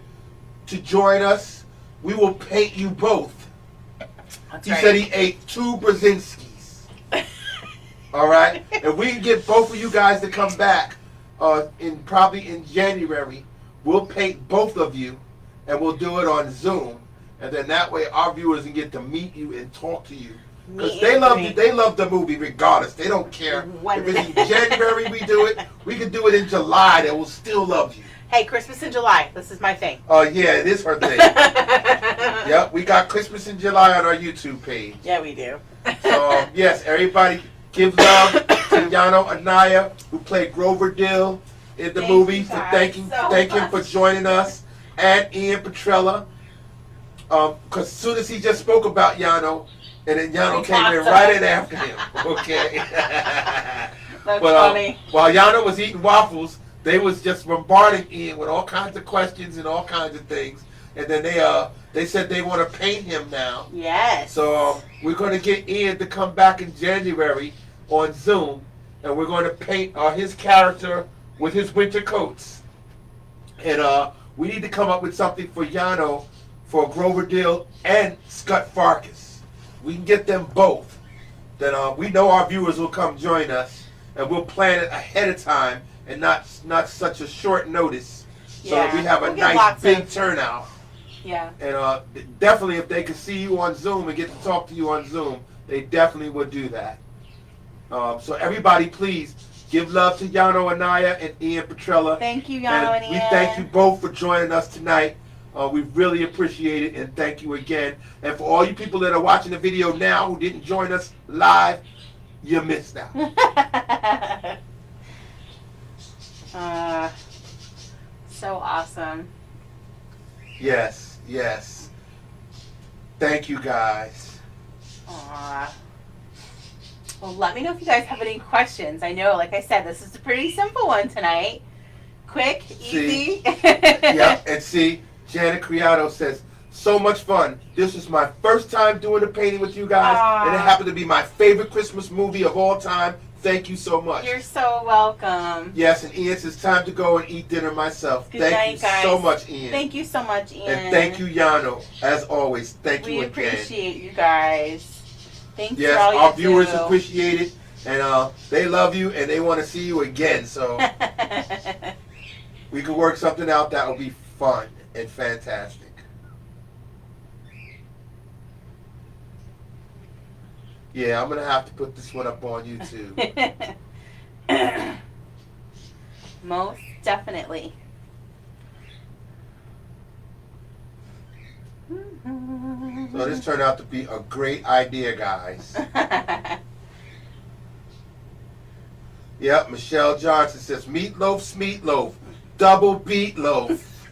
to join us, we will paint you both. He said he ate 2 Brzezinskis. All right? If we can get both of you guys to come back probably in January, we'll paint both of you, and we'll do it on Zoom. And then that way our viewers can get to meet you and talk to you. Because they love the movie regardless. They don't care. If it's in January we do it, we can do it in July. They will still love you. Hey, Christmas in July. This is my thing. Oh, yeah, it is her thing. Yep, we got Christmas in July on our YouTube page. Yeah, we do. So, yes, everybody give love to Yano Anaya, who played Grover Dill in the movie. Thank him for joining us. And Ian Petrella. Because as soon as he just spoke about Yano, and then Yano came in right in after him. Okay. That's funny. While Yano was eating waffles, they was just bombarding Ian with all kinds of questions and all kinds of things. And then they said they want to paint him now. Yes. So we're going to get Ian to come back in January on Zoom, and we're going to paint his character with his winter coats. And we need to come up with something for Yano, for Grover Dill and Scott Farkas. We can get them both. Then we know our viewers will come join us, and we'll plan it ahead of time and not such a short notice, so that we have a nice big turnout. Yeah. And definitely, if they could see you on Zoom and get to talk to you on Zoom, they definitely would do that. So everybody, please give love to Yano Anaya and Ian Petrella. Thank you, Yano and Ian. We thank you both for joining us tonight. We really appreciate it, and thank you again. And for all you people that are watching the video now who didn't join us live, you missed out. So awesome. Yes, yes. Thank you, guys. Aww. Well, let me know if you guys have any questions. I know, like I said, this is a pretty simple one tonight. Quick, easy. Yeah, and see, Janet Criado says, So much fun. This was my first time doing a painting with you guys, and it happened to be my favorite Christmas movie of all time. Thank you so much. You're so welcome. Yes, and Ian, it's time to go and eat dinner myself. Good night, you guys. So much, Ian. Thank you so much, Ian. And thank you, Yano. As always, thank you again. We appreciate you guys. Thanks yes, for all our you viewers do. appreciate it, and they love you, and they want to see you again. So we could work something out that will be fun and fantastic. Yeah, I'm going to have to put this one up on YouTube. Most definitely. So this turned out to be a great idea, guys. Yep, Michelle Johnson says, meatloaf's meatloaf, double beat loaf.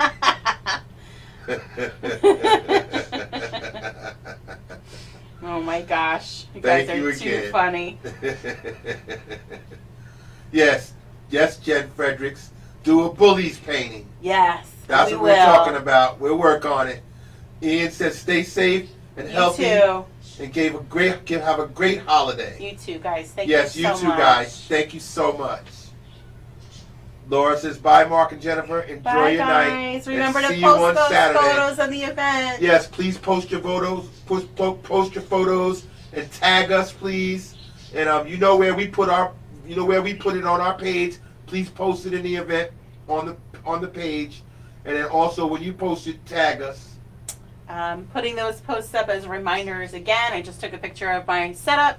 Oh my gosh. You guys are too funny. Yes, Jen Fredericks. Do a bullies painting. Yes. That's what we're talking about. We'll work on it. Ian says stay safe and healthy. You too. And have a great holiday. You too, guys. Thank yes, you so much. Yes, you too, guys. Thank you so much. Laura says, bye, Mark and Jennifer. Enjoy your night. Remember to see post you on those Saturday. photos of the event. Yes, please post your photos. Post your photos and tag us, please. And you know where we put it on our page. Please post it in the event on the page. And then also when you post it, tag us. Putting those posts up as reminders again. I just took a picture of my setup.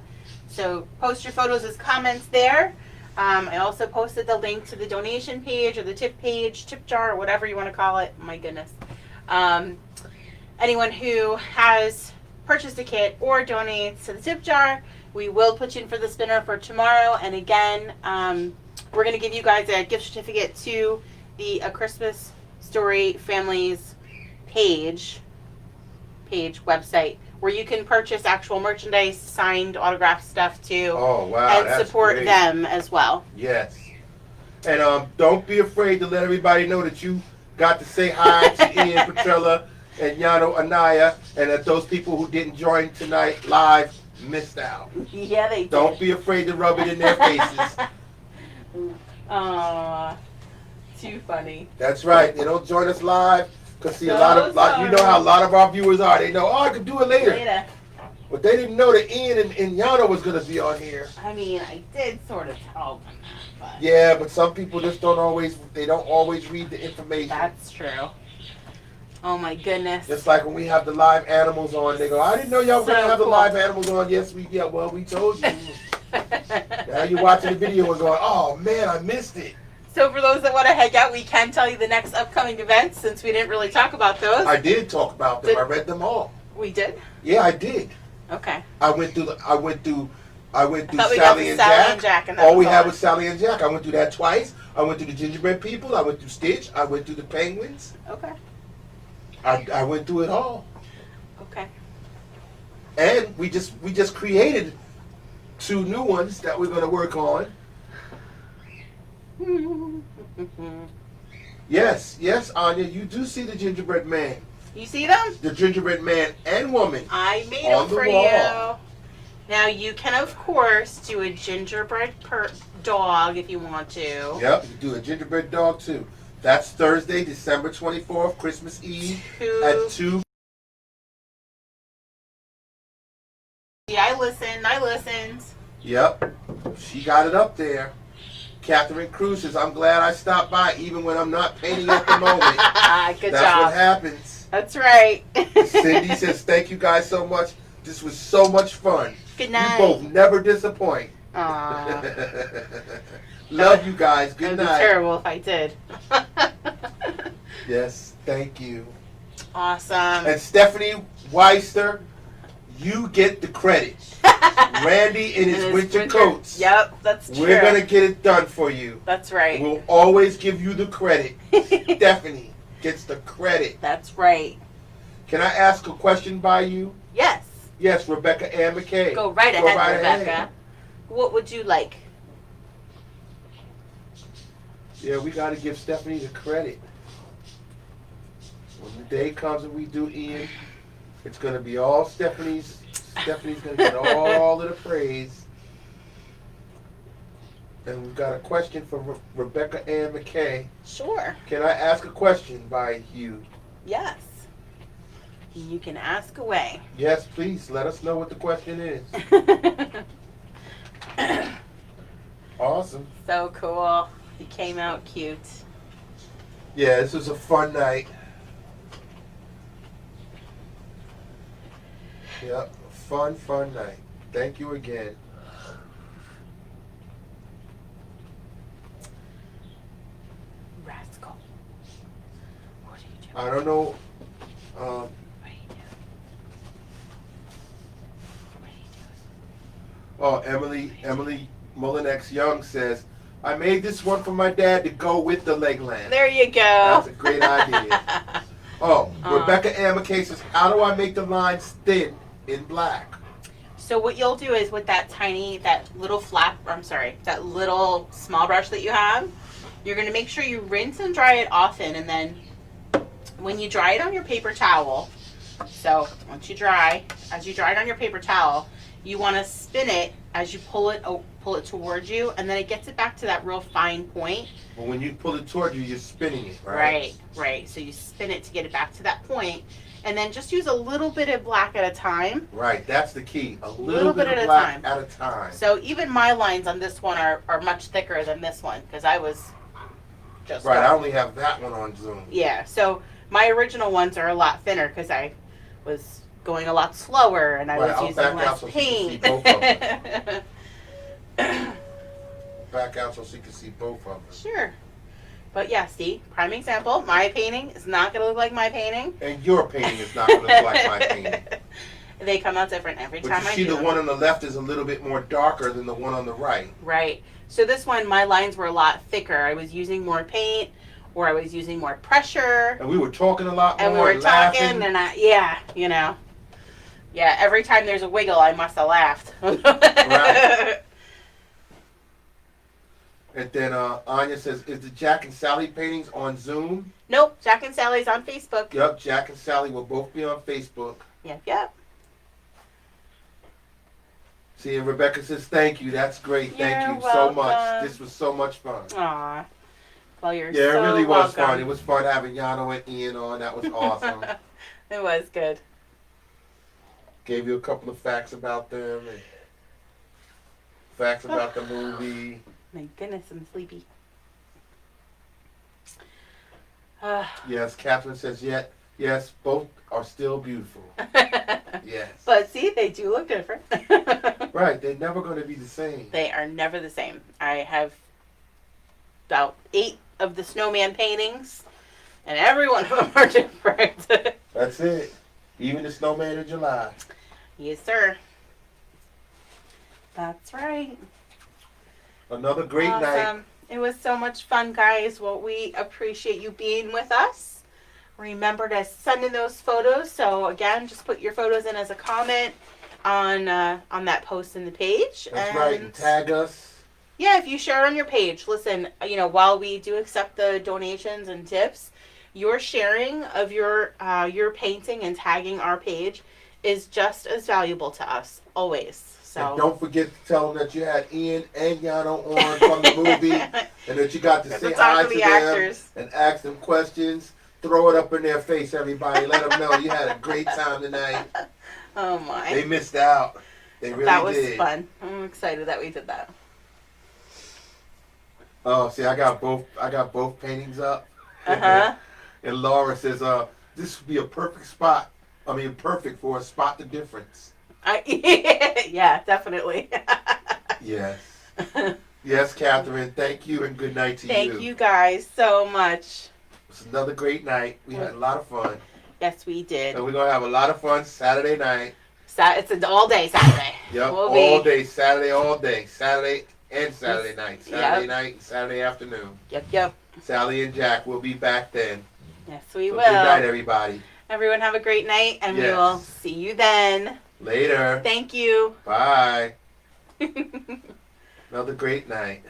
So post your photos as comments there. I also posted the link to the donation page or the tip page, tip jar, or whatever you want to call it. My goodness. Anyone who has purchased a kit or donates to the tip jar, we will put you in for the spinner for tomorrow. And again, we're going to give you guys a gift certificate to the A Christmas Story Families page website, where you can purchase actual merchandise, signed, autographed stuff too. Oh, wow. And support them as well. Yes. And don't be afraid to let everybody know that you got to say hi to Ian Petrella and Yano Anaya, and that those people who didn't join tonight live missed out. Yeah, they did. Don't be afraid to rub it in their faces. Aww. Too funny. That's right. They don't join us live. Because see, you know how a lot of our viewers are. They know, I can do it later. But they didn't know that Ian and Yano was going to be on here. I mean, I did sort of tell them that. But yeah, but some people just don't always read the information. That's true. Oh my goodness. Just like when we have the live animals on, they go, I didn't know y'all were going to have the live animals on. Yes, we told you. Now you're watching the video and going, oh man, I missed it. So for those that want to hang out, we can tell you the next upcoming events, since we didn't really talk about those. I did talk about them. I read them all. We did? Yeah, I did. Okay. I went through Sally and Jack. And all we had was Sally and Jack. I went through that twice. I went through the gingerbread people. I went through Stitch. I went through the penguins. Okay. I went through it all. Okay. And we just created 2 new ones that we're going to work on. Yes, Anya, you do see the gingerbread man. You see them? The gingerbread man and woman. I made them for you. Now you can, of course, do a gingerbread dog if you want to. Yep, you can do a gingerbread dog too. That's Thursday, December 24th, Christmas Eve at 2. Yeah, I listened. Yep, she got it up there. Catherine Cruz says, I'm glad I stopped by even when I'm not painting at the moment. Good job. That's what happens. That's right. Cindy says, thank you guys so much. This was so much fun. Good night. You both never disappoint. Aww. Love you guys. Good night. It would be terrible if I did. Yes, thank you. Awesome. And Stephanie Weister, you get the credit. Randy in his winter coats. Yep, that's true. We're going to get it done for you. That's right. We'll always give you the credit. Stephanie gets the credit. That's right. Can I ask a question by you? Yes. Yes, Rebecca Ann McKay. Go right ahead, Rebecca. What would you like? Yeah, we got to give Stephanie the credit. When the day comes and we do Ian, it's going to be all Stephanie's. Stephanie's going to get all of the praise. And we've got a question from Rebecca Ann McKay. Sure. Can I ask a question by you? Yes. You can ask away. Yes, please. Let us know what the question is. Awesome. So cool. He came out cute. Yeah, this was a fun night. Yep, fun night. Thank you again. Rascal. What are you doing? I don't know. What are you doing? What are you doing? Emily Mullinex Young says, I made this one for my dad to go with the leg lamp. There you go. That's a great idea. Rebecca Ann McKay says, how do I make the lines thin in black? So what you'll do is with that little that little small brush that you have, you're going to make sure you rinse and dry it often, and then when you dry it on your paper towel, so as you dry it on your paper towel, you want to spin it as you pull it towards you, and then it gets it back to that real fine point. Well, when you pull it toward you, you're spinning it, right? Right. So you spin it to get it back to that point, and then just use a little bit of black at a time. Right, that's the key. A little bit of black at a time. So even my lines on this one are much thicker than this one, because I was just... Right, I only have that one on Zoom. Yeah, so my original ones are a lot thinner, because I was going a lot slower, and I was using less paint. Back out so she can see both of them. Sure. But yeah, see, prime example, my painting is not going to look like my painting. And your painting is not going to look like my painting. They come out different every time I do. But you see the one on the left is a little bit more darker than the one on the right. Right. So this one, my lines were a lot thicker. I was using more paint, or I was using more pressure. And we were talking a lot more. And we were talking, and Yeah, every time there's a wiggle, I must have laughed. Right. And then Anya says, is the Jack and Sally paintings on Zoom? Nope, Jack and Sally's on Facebook. Yep, Jack and Sally will both be on Facebook. Yep. See, and Rebecca says, thank you. That's great. Thank You're you so much. welcome. This was so much fun. Aw. Well, you're Yeah, so it really was welcome. fun. It was fun having Yano and Ian on. That was awesome. It was good. Gave you a couple of facts about them and facts about the movie. My goodness, I'm sleepy. Yes, Catherine says, yes, both are still beautiful. Yes. But see, they do look different. Right, they're never going to be the same. They are never the same. I have about 8 of the snowman paintings, and every one of them are different. That's it. Even the snowman in July. Yes, sir. That's right. Another great night. It was so much fun, guys. Well, we appreciate you being with us. Remember to send in those photos. So again, just put your photos in as a comment on that post in the page. That's right. And tag us. Yeah, if you share on your page, listen, while we do accept the donations and tips, your sharing of your painting and tagging our page is just as valuable to us, always. So. And don't forget to tell them that you had Ian and Yano on from the movie, and that you got to say hi to them actors. And ask them questions. Throw it up in their face, everybody. Let them know you had a great time tonight. Oh my! They missed out. They really did. That was fun. I'm excited that we did that. Oh, see, I got both paintings up. Uh-huh. And Laura says, this would be a perfect spot. I mean, perfect for a spot the difference. Yeah, definitely. Yes. Yes, Catherine. Thank you and good night to you. Thank you guys so much. It's another great night. We had a lot of fun. Yes, we did. And we're going to have a lot of fun Saturday night. It's an all-day Saturday. Yep, all day. Saturday, all day. Saturday and Saturday night. Saturday night and Saturday afternoon. Yep. Sally and Jack will be back then. Yes, we will. Good night, everybody. Everyone have a great night, and we will see you then. Later. Thank you. Bye. Another great night.